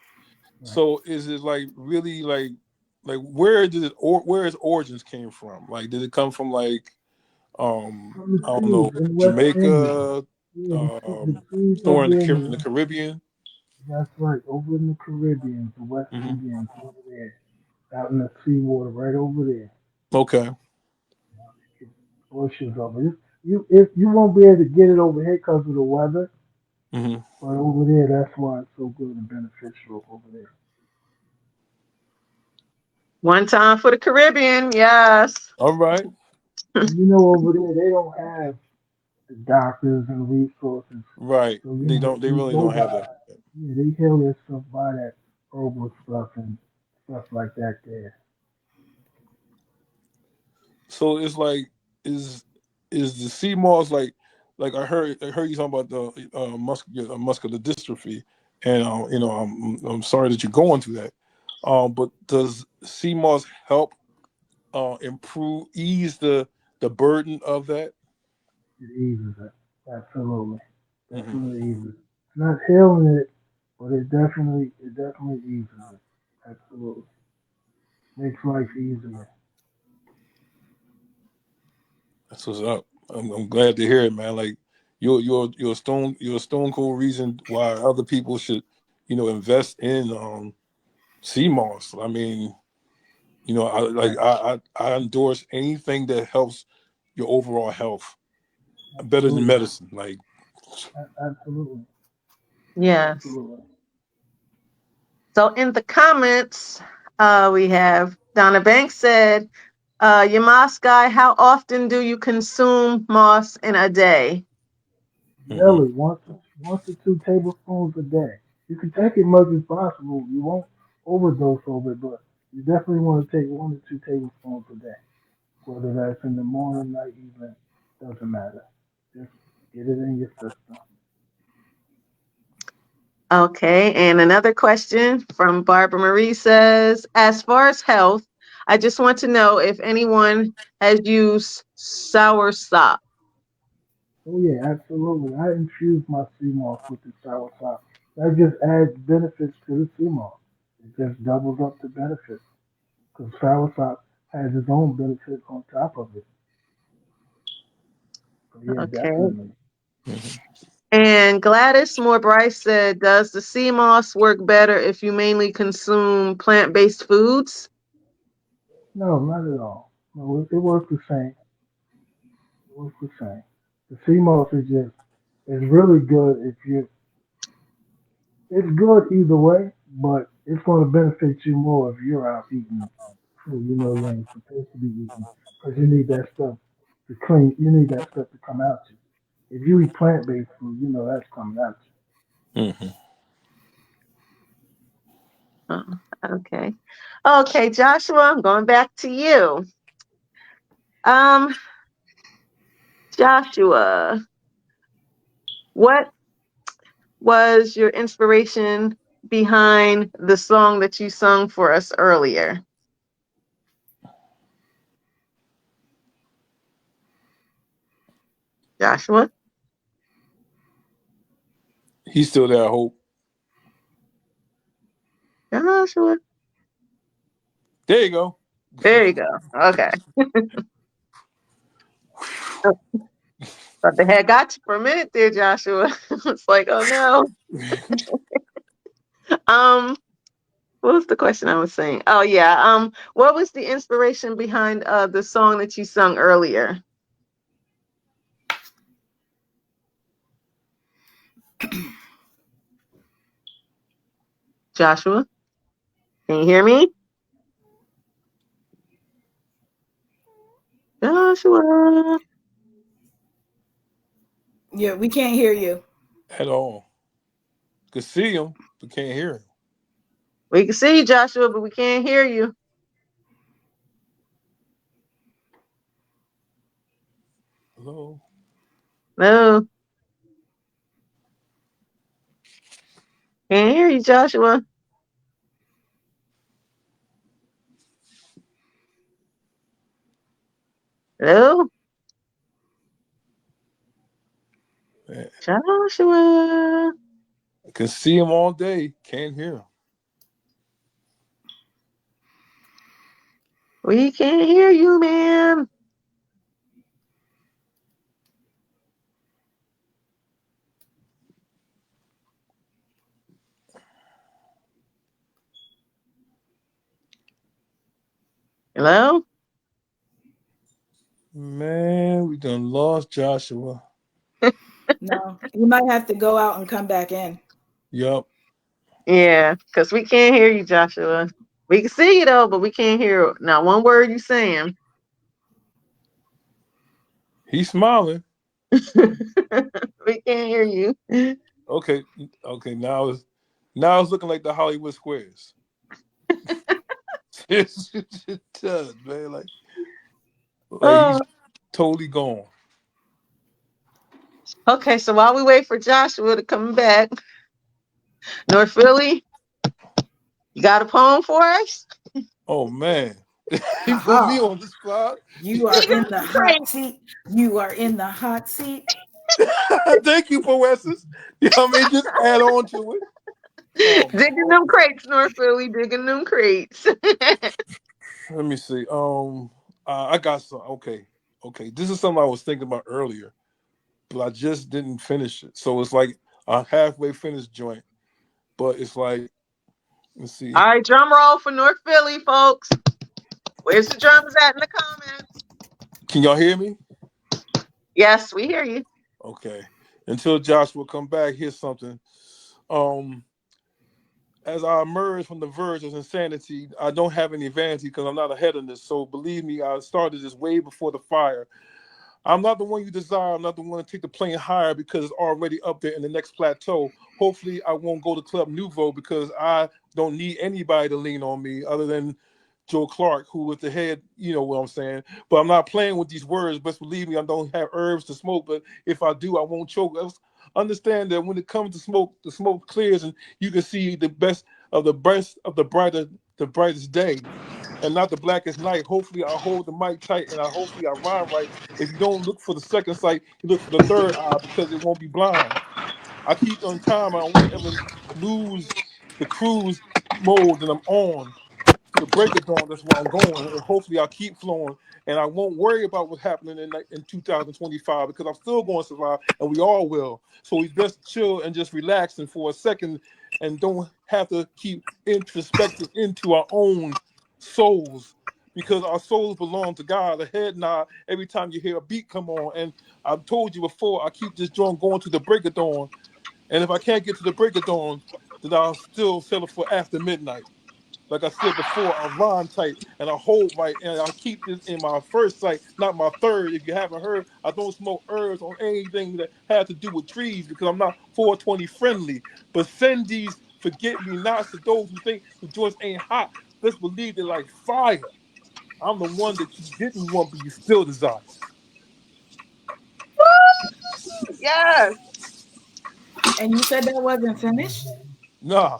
Right. So is it like really like where did it or where its origins came from? Like did it come from like From the I don't know, seas in the West Indies. Jamaica, Yeah, the seas somewhere over there in the Caribbean? that's right, over in the Caribbean, the West Hmm. Indians over there, out in the seawater right over there. Okay. Bushes over it. You won't be able to get it over here because of the weather, Hmm. but over there, that's why it's so good and beneficial over there. one time for the Caribbean, yes. All right. And you know, over there, they don't have the doctors and resources, Right. so you They know don't. They they really go don't have by. that. Yeah, they heal their stuff by that herbal stuff and stuff like that. There, So it's like is is the CMOS like I heard you talking about the muscular dystrophy, and I'm sorry that you're going through that. But does CMOS help ease the burden of that? it eases it. Absolutely, Hmm. definitely eases it. It's not healing it, but it definitely eases it. Absolutely, makes life easier. That's what's up. I'm glad to hear it, man. Like you're a stone cold reason why other people should invest in CMOS. I mean, I like Right. I endorse anything that helps your overall health better than Absolutely. medicine. Like, Absolutely. Yes. Absolutely. So in the comments, we have Donna Banks said, your Moss guy, how often do you consume moss in a day? hmm Daily, one to two tablespoons a day. You can take as much as possible. You won't overdose of it, but you definitely want to take 1 to 2 tablespoons a day. Whether that's in the morning, night, evening, doesn't matter. Just get it in your system. Okay, and another question from Barbara Marie says, as far as health, I just want to know if anyone has used sour sop. Oh yeah, absolutely. I infuse my sea moss with the sour sop. That just adds benefits to the sea moss. It just doubles up the benefits because soursop has its own benefits on top of it. So yeah, Okay. definitely. And Gladys Moore Bryce said, does the sea moss work better if you mainly consume plant-based foods? No, not at all. No, it works the same. It works the same. The sea moss is really good if you. It's good either way, but it's going to benefit you more if you're out eating food you ain't supposed to be eating because you need that stuff to clean. You need that stuff to come out you. If you eat plant-based food, that's coming out hmm Oh, okay. Okay, Joshua, I'm going back to you. Um, Joshua, what was your inspiration behind the song that you sung for us earlier? Joshua? He's still there. I hope. Joshua? There you go. There you go. Okay. But the head got you for a minute there, Joshua. It's like, oh no. Um, what was the question I was saying? Oh yeah. What was the inspiration behind the song that you sung earlier? Joshua, can you hear me? Joshua. Yeah, we can't hear you. At all. Could see him, but can't hear him. We can see you, Joshua, but we can't hear you. Hello. No, can't hear you, Joshua. Hello, Man, Joshua. I can see him all day. Can't hear him. We can't hear you, man. Hello? Man, we done lost Joshua. No, you might have to go out and come back in. Yup. Yeah, because we can't hear you, Joshua. We can see you though, but we can't hear not one word you saying. He's smiling. We can't hear you. Okay. Okay. Now it's looking like the Hollywood Squares. It does, man. Like Oh, he's totally gone. okay, so while we wait for Joshua to come back, North Philly, you got a poem for us? Oh man. He put me Haha. on the spot. You are in the hot seat. You are in the hot seat. Thank you, Poesis. You know what I mean? Just add on to it. Oh man. Digging them Okay. crates, North Philly, digging them crates. Let me see. I got some. Okay. Okay. This is something I was thinking about earlier, but I just didn't finish it. So it's like a halfway finished joint. But it's like, let's see. All right, drum roll for North Philly, folks. Where's the drums at in the comments? Can y'all hear me? Yes, we hear you. Okay. Until Joshua come back, here's something. Um, as I emerge from the verge of insanity, I don't have any vanity because I'm not ahead of this. So believe me, I started this way before the fire. I'm not the one you desire. I'm not the one to take the plane higher because it's already up there in the next plateau. Hopefully, I won't go to Club Nouveau because I don't need anybody to lean on me other than Joe Clark, who was the head, you know what I'm saying. But I'm not playing with these words. But believe me, I don't have herbs to smoke. But if I do, I won't choke. Understand that when it comes to smoke, the smoke clears and you can see the best of the brightest day and not the blackest night. Hopefully, I hold the mic tight and hopefully I rhyme right. If you don't look for the second sight, you look for the third eye because it won't be blind. I keep on time. I won't ever lose the cruise mode that I'm on to the break of dawn. That's where I'm going, and hopefully I'll keep flowing, and I won't worry about what's happening in 2025 because I'm still going to survive, and we all will. So we best chill and just relaxing for a second, and don't have to keep introspecting into our own souls. Because our souls belong to God. The head nod every time you hear a beat come on. And I've told you before, I keep this joint going to the break of dawn. And if I can't get to the break of dawn, then I'll still settle for after midnight. Like I said before, I rhyme tight and I hold right, and I keep this in my first sight, not my third. If you haven't heard, I don't smoke herbs on anything that has to do with trees because I'm not 420 friendly. But send these forget me nots to those who think the joints ain't hot. Let's believe they're like fire. I'm the one that you didn't want, but you still desire. Yes. And you said that wasn't finished? Nah,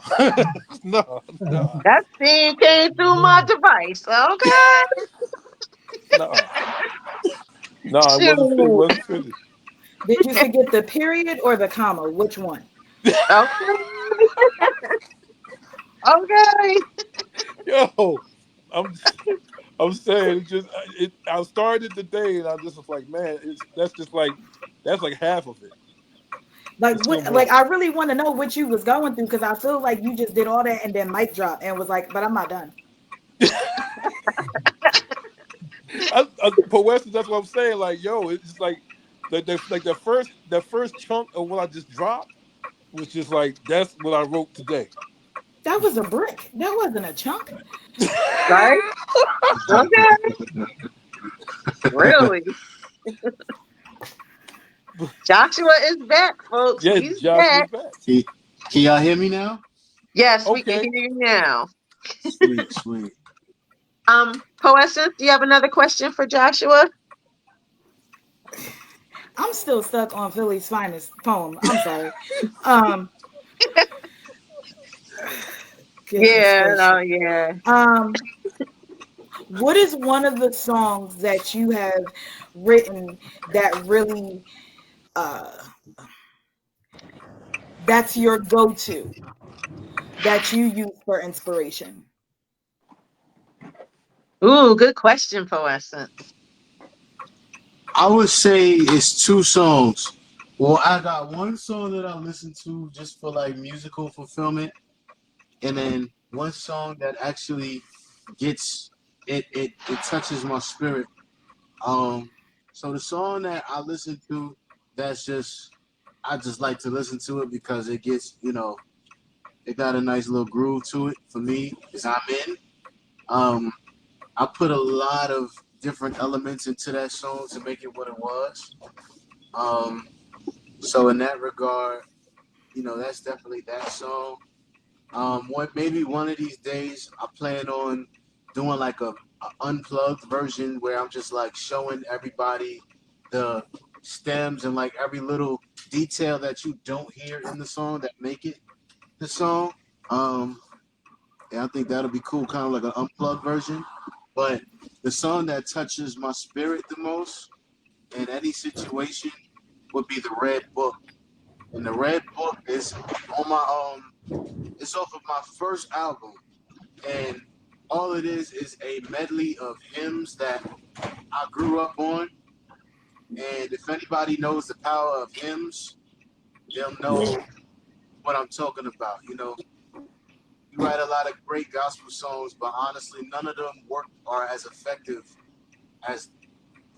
nah, nah, That thing came through my device. Okay. nah, nah. It wasn't. It Shoot. wasn't finished. Did you forget the period or the comma? Which one? Okay. Okay. Yo, I'm I'm saying it just I started the day and I just was like, man, that's like half of it. Like There's still what? Like more. I really want to know what you was going through because I feel like you just did all that and then mic drop and was like, "But I'm not done." For Weston, that's what I'm saying. Like, yo, it's just like the first chunk of what I just dropped was just like that's what I wrote today. That was a brick. That wasn't a chunk. Right? Okay. Really? Joshua is back, folks. Yeah, He's Joshua's back. back. Can y'all hear me now? Yes, we can Okay. hear you now. Sweet, sweet. Poessence, do you have another question for Joshua? I'm still stuck on Philly's finest poem. I'm sorry. Um, goodness Yeah, gracious. oh yeah. Um, what is one of the songs that you have written that really uh that's your go-to that you use for inspiration? Ooh, good question, Poessence. I would say it's two songs. Well, I got one song that I listen to just for like musical fulfillment, and then one song that actually gets it touches my spirit. Um, so the song that I listen to, that's just I just like to listen to it because it gets it got a nice little groove to it for me. Is I'm in. Um, I put a lot of different elements into that song to make it what it was. Um, so in that regard, that's definitely that song. Maybe one of these days I plan on doing like a unplugged version where I'm just like showing everybody the stems and like every little detail that you don't hear in the song that make it the song. Um, and I think that'll be cool, kind of like an unplugged version. But the song that touches my spirit the most in any situation would be the Red Book. And the Red Book is on my it's off of my first album, and all it is a medley of hymns that I grew up on. And if anybody knows the power of hymns, they'll Yeah. know what I'm talking about. You write a lot of great gospel songs, but honestly, none of them work are as effective as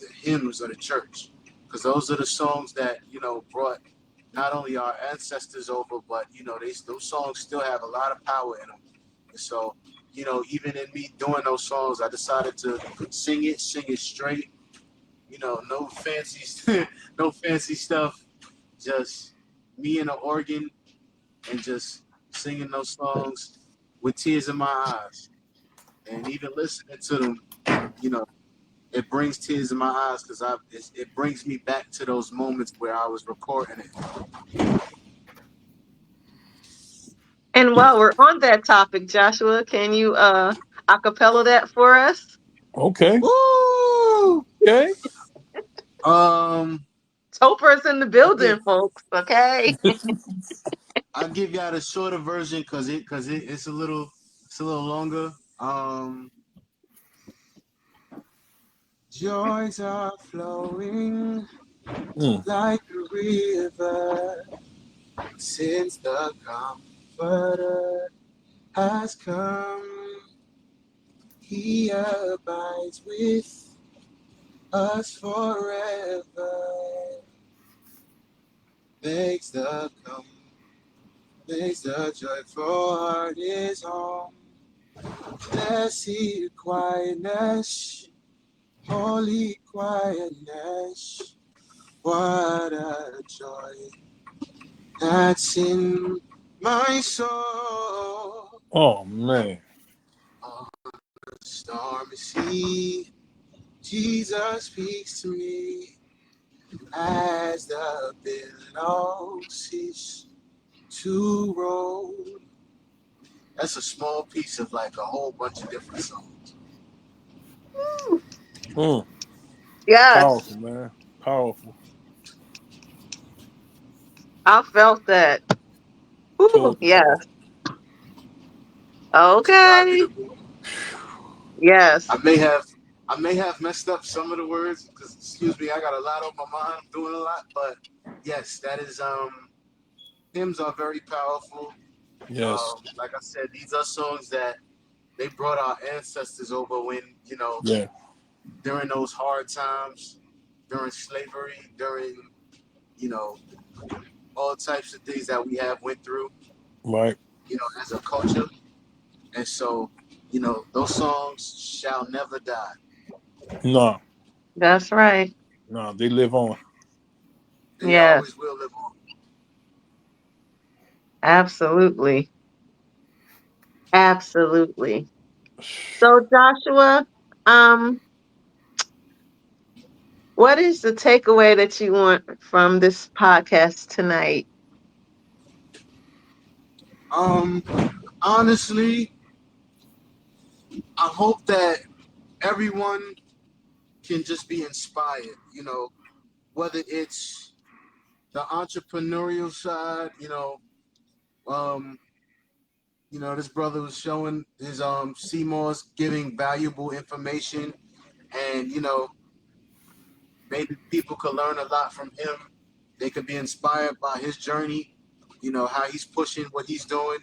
the hymns of the church, because those are the songs that brought not only our ancestors over, but those songs still have a lot of power in them. And so, even in me doing those songs, I decided to sing it straight. No fancy, no fancy stuff. Just me and the organ and just singing those songs with tears in my eyes. And even listening to them, you know, it brings tears in my eyes because it brings me back to those moments where I was recording it. And while we're on that topic, Joshua, can you acapella that for us? Okay. Woo! Okay. Um, Topper's in the I give building, folks. Okay. I give y'all the shorter version because it's a little longer. Joys are flowing Mm. like a river since the Comforter has come. He abides with us forever. Makes the joyful heart his home. Blessed quietness, holy quietness. What a joy that's in my soul. Oh man. On the stormy sea, Jesus speaks to me as the billows cease to roll. That's a small piece of like a whole bunch of different songs. Mm. Yes, Powerful, man. Powerful. I felt that. Ooh, Totally yeah. powerful. To God be Okay. the glory. Yes. I may have messed up some of the words because, excuse me, I got a lot on my mind. I'm doing a lot, but yes, that is hymns are very powerful. Yes. Like I said, these are songs that they brought our ancestors over when, Yeah. during those hard times, during slavery, during, you know, all types of things that we have went through, Right. as a culture. And so, those songs shall never die. No. That's right. No. They live on. They Yes, always will live on. absolutely. Absolutely. So Joshua, um, what is the takeaway that you want from this podcast tonight? Um, Honestly, I hope that everyone can just be inspired, whether it's the entrepreneurial side, um, this brother was showing his Seymour's giving valuable information, and maybe people could learn a lot from him. They could be inspired by his journey, how he's pushing what he's doing.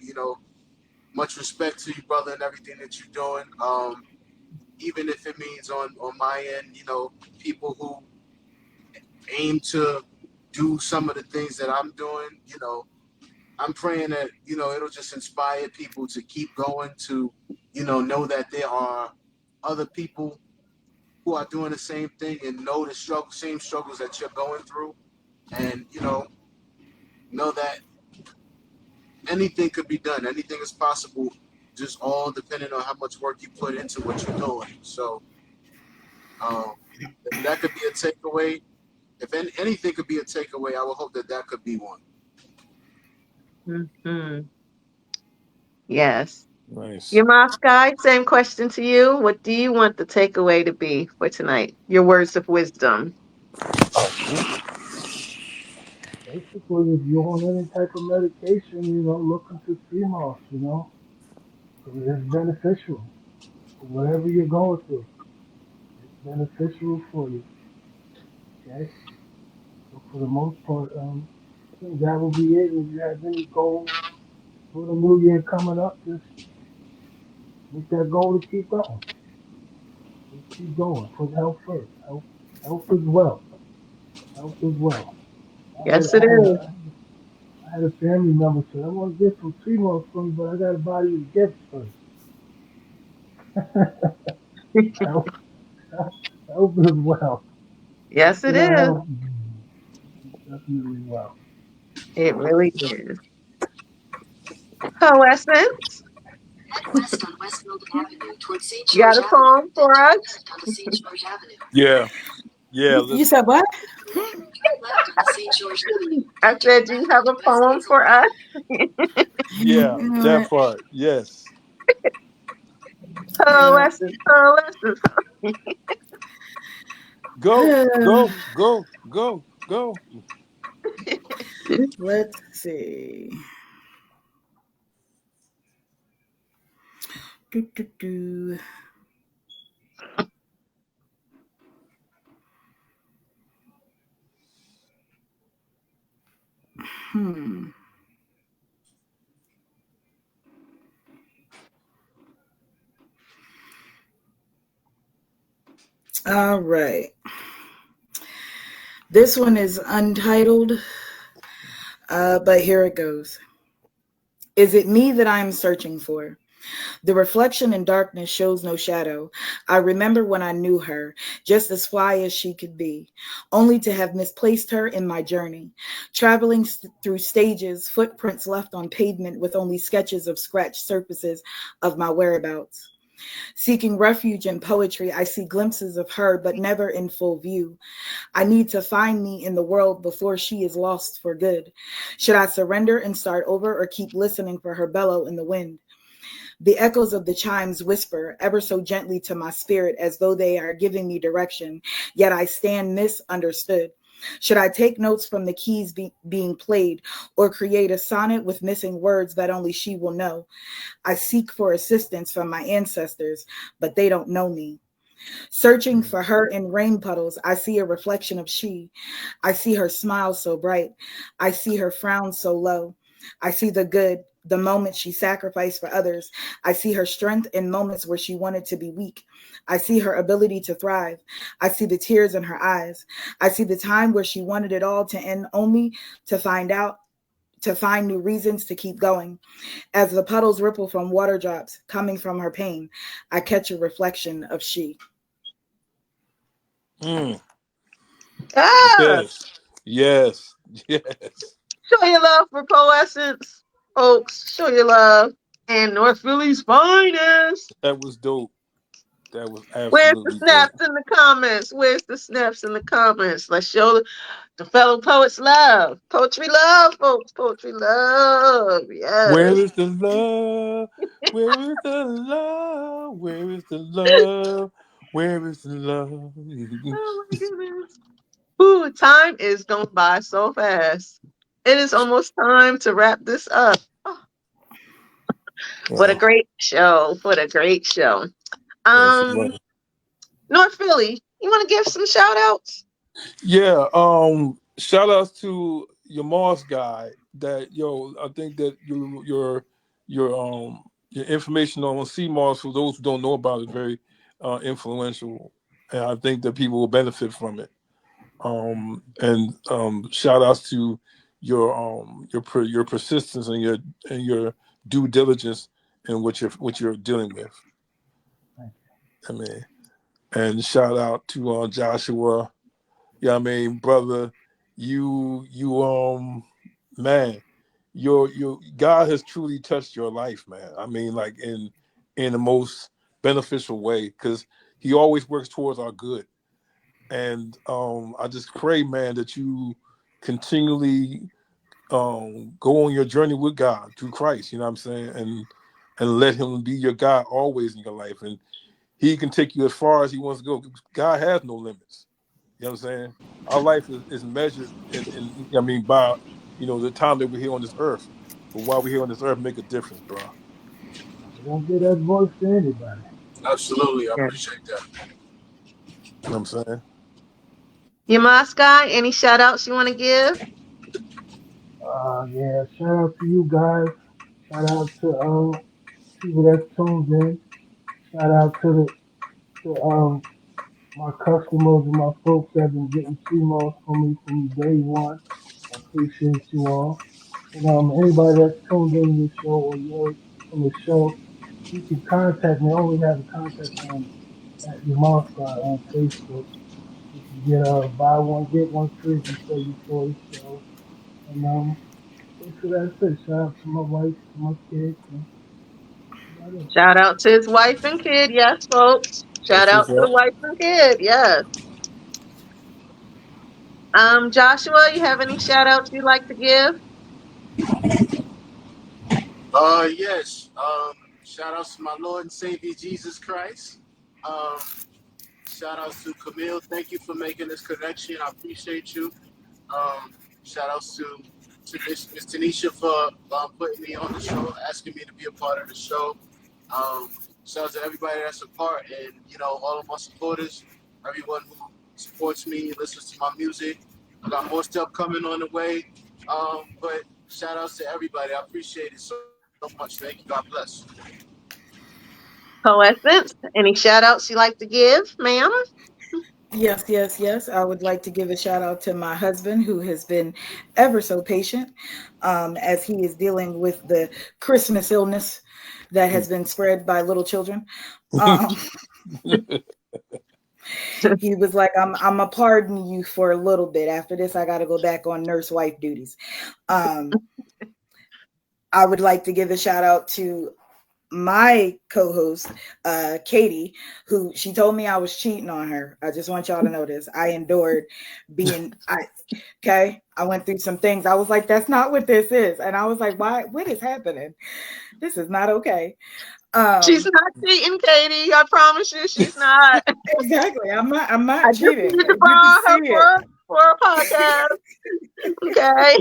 Much respect to you, brother, and everything that you're doing. Even if it means on my end, people who aim to do some of the things that I'm doing, I'm praying that, it'll just inspire people to keep going, to, know that there are other people who are doing the same thing and know the same struggles that you're going through. And, know that anything could be done. Anything is possible, just all depending on how much work you put into what you're doing. So if that could be a takeaway. If anything could be a takeaway, I would hope that that could be one. Hmm. Yes. Nice. Your mouth guy, same question to you. What do you want the takeaway to be for tonight? Your words of wisdom. Basically, if you're on any type of medication, look into CMOS, because it's beneficial for whatever you're going through. It's beneficial for you. Okay. So for the most part, I think that will be it. If you have any goals for the new year coming up, just make that goal to keep going. Just keep going. Put health first. Health is wealth. Health is wealth. I had, Yes, I it had, a, is. I had a I had a family member say, I want to get some CMOS from you, but I got to buy you the gifts first. Health, health is wealth. Yes, Keeping it our is. health is definitely wealth. It really is. Coessence, Head west on West Milton Avenue towards St. you got George a Avenue, poem then for turn us? left onto St. George Avenue. Yeah. Yeah. You Let's. said what? Turn left onto St. George Avenue, I then turn said you left have onto a West poem Hazel for us. Avenue. Yeah. You know That what? part. Yes. Coessence, coessence. Go. Go. Go. Go. Go. Let's see. Do, do, do. Hmm. All right. This one is untitled, but here it goes. Is it me that I am searching for? The reflection in darkness shows no shadow. I remember when I knew her, just as fly as she could be, only to have misplaced her in my journey, traveling through stages, footprints left on pavement with only sketches of scratched surfaces of my whereabouts. Seeking refuge in poetry, I see glimpses of her, but never in full view. I need to find me in the world before she is lost for good. Should I surrender and start over or keep listening for her bellow in the wind? The echoes of the chimes whisper ever so gently to my spirit as though they are giving me direction, yet I stand misunderstood. Should I take notes from the keys being played, or create a sonnet with missing words that only she will know? I seek for assistance from my ancestors, but they don't know me. Searching for her in rain puddles, I see a reflection of she. I see her smile so bright. I see her frown so low. I see the good, the moments she sacrificed for others. I see her strength in moments where she wanted to be weak. I see her ability to thrive. I see the tears in her eyes. I see the time where she wanted it all to end, only to find new reasons to keep going. As the puddles ripple from water drops coming from her pain, I catch a reflection of she. Ah, Yes, yes, yes. show your love for Poessence, folks. Show your love. And North Philly's finest. That was dope. That was Where's the absolutely dope. snaps in the comments? Where's the snaps in the comments? Let's show the fellow poets love. Poetry love, folks. Poetry love. Where Yes. is the love? Where is the love? Where is the love? Where is the love? Oh my goodness. Ooh, time is going by so fast. It is almost time to wrap this up. Oh, what a Wow. great show. What a great show. Yes, Um, North Philly, you want to give some shout outs? yeah. Shout outs to your Moss guy. That I think that your information on sea moss, for those who don't know about it, very influential, and I think that people will benefit from it. And shout outs to your persistence and your due diligence in what you're dealing with. I mean, and shout out to Joshua. Yeah, I mean, brother, you man, your God has truly touched your life, man. I mean, like in the most beneficial way, because He always works towards our good. And I just pray, man, that you continually go on your journey with God through Christ. You know what I'm saying, and let Him be your God always in your life, and He can take you as far as He wants to go. God has no limits. You know what I'm saying? Our life is measured in I mean by the time that we're here on this earth. But while we're here on this earth, make a difference, bro. Don't give that voice to anybody. Absolutely, I Yeah. appreciate that. You know what I'm saying? Yamas guy, any shout outs you want to give? Yeah, shout out to you guys. Shout out to people that's tuned in. Shout out to my customers and my folks that have been getting CMOS from me from day one. I appreciate you all. And anybody that's tuned in to the show or you heard from the show, you can contact me. I only have a contact on at your mouse guy on Facebook. You can get buy one get one free if you say you saw the show. And basically that's it. Shout out to my wife, to my kids, and that's about it. Shout out to his wife and kid. Yes, folks. Shout That's out what's to the up. wife and kid. Yes. Joshua, you have any shout outs you'd like to give? Yes. Shout outs to my Lord and Savior Jesus Christ. Um, Shout outs to Camille. Thank you for making this connection. I appreciate you. Um, Shout outs to Miss Tanisha for putting me on the show, asking me to be a part of the show. Um, Shout out to everybody that's a part, and all of my supporters, everyone who supports me, listens to my music. I got more stuff coming on the way. But shout outs to everybody. I appreciate it so much. Thank you. God bless. Poessence, any shout outs you like to give, ma'am? Yes, yes, yes. I would like to give a shout out to my husband who has been ever so patient as he is dealing with the Christmas illness that has been spread by little children. Um, he was like, I'm a pardon you for a little bit. After this, I got to go back on nurse wife duties. I would like to give a shout out to my co-host, Katie, who she told me I was cheating on her. I just want y'all to know this. I endured I went through some things. I was like, that's not what this is. And I was like, why? What is happening? This is not okay. She's not cheating, Katie. I promise you, she's not. Exactly. I'm not I just cheating. need to You can borrow her see it. book. for a podcast. Okay.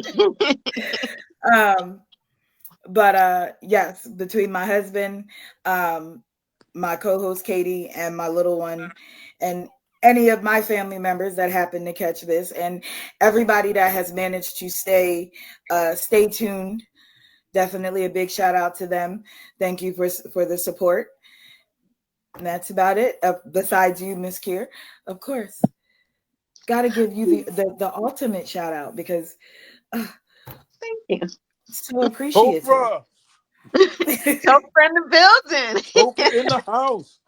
But yes, between my husband, my co-host Katie, and my little one, and any of my family members that happen to catch this, and everybody that has managed to stay tuned, definitely a big shout out to them. Thank you for the support. And that's about it. Besides you, Mz.KIR, of course, got to give you the ultimate shout out because Thank you. so appreciative. Oprah. Oprah in the building. Oprah in the house.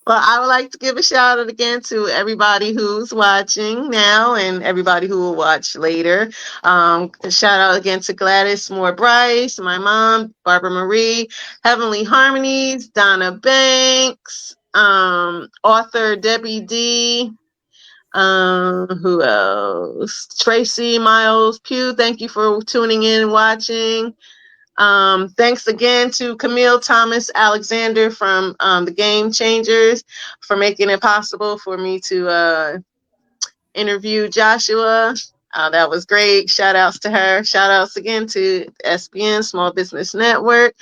Well, I would like to give a shout out again to everybody who's watching now and everybody who will watch later. Shout out again to Gladys Moore Bryce, my mom, Barbara Marie, Heavenly Harmonies, Donna Banks, author Debbie D. Who else? Tracy Miles Pugh. Thank you for tuning in and watching. Thanks again to Camille Thomas Alexander from the Game Changers for making it possible for me to interview Joshua. That was great. Shout outs to her. Shout outs again to SBN, Small Business Network.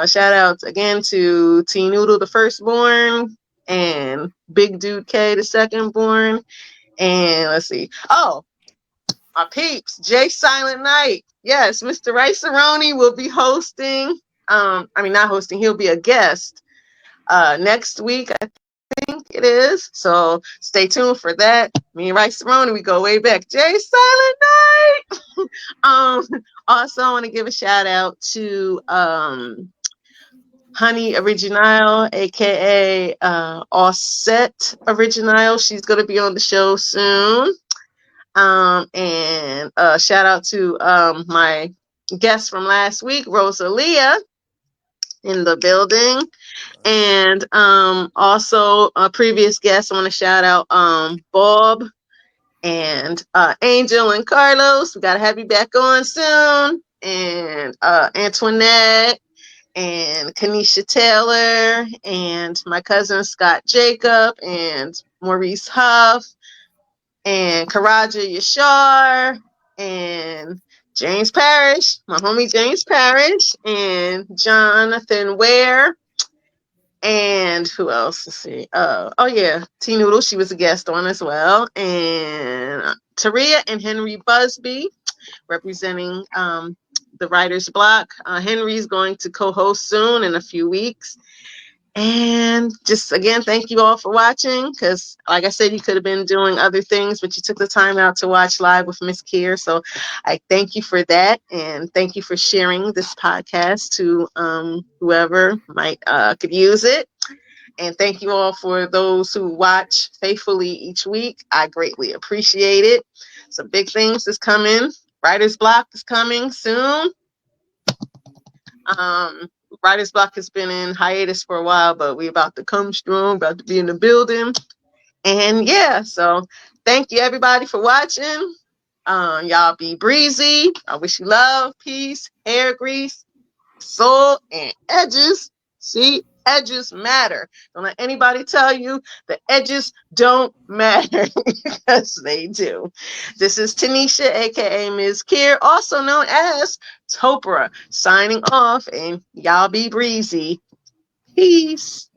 Shout outs again to T Noodle, the firstborn, and Big Dude K, the secondborn. And let's see. Oh, my peeps, Jay Silent Night. Yes, Mr. Rice Aroni will be hosting. Not hosting, he'll be a guest next week, I think it is. So stay tuned for that. Me and Rice Aroni, we go way back. Jay Silent Night. Also, I want to give a shout out to Honey Original, aka Offset Original. She's gonna be on the show soon. And shout out to my guest from last week, Rosalia, in the building. And also a previous guest, I want to shout out Bob and Angel and Carlos. We got to have you back on soon. And Antoinette and Kanisha Taylor and my cousin Scott Jacob and Maurice Huff and Karaja Yashar and James Parrish, my homie James Parrish, and Jonathan Ware, and who else? Let's see. T Noodle, she was a guest on as well, and Taria and Henry Busby representing the Writer's Block. Henry's going to co-host soon in a few weeks. And just again, thank you all for watching because, like I said, you could have been doing other things, but you took the time out to watch live with Mz.KIR. So I thank you for that. And thank you for sharing this podcast to whoever might could use it. And thank you all for those who watch faithfully each week. I greatly appreciate it. Some big things is coming. Writer's Block is coming soon. Writer's Block has been in hiatus for a while, but we about to come strong, about to be in the building. And yeah, so thank you everybody for watching. Y'all be breezy. I wish you love, peace, hair grease, soul, and edges. See, edges matter. Don't let anybody tell you the edges don't matter because they do. This is Tanisha, aka Mz.KIR, also known as Topra, signing off, and y'all be breezy. Peace.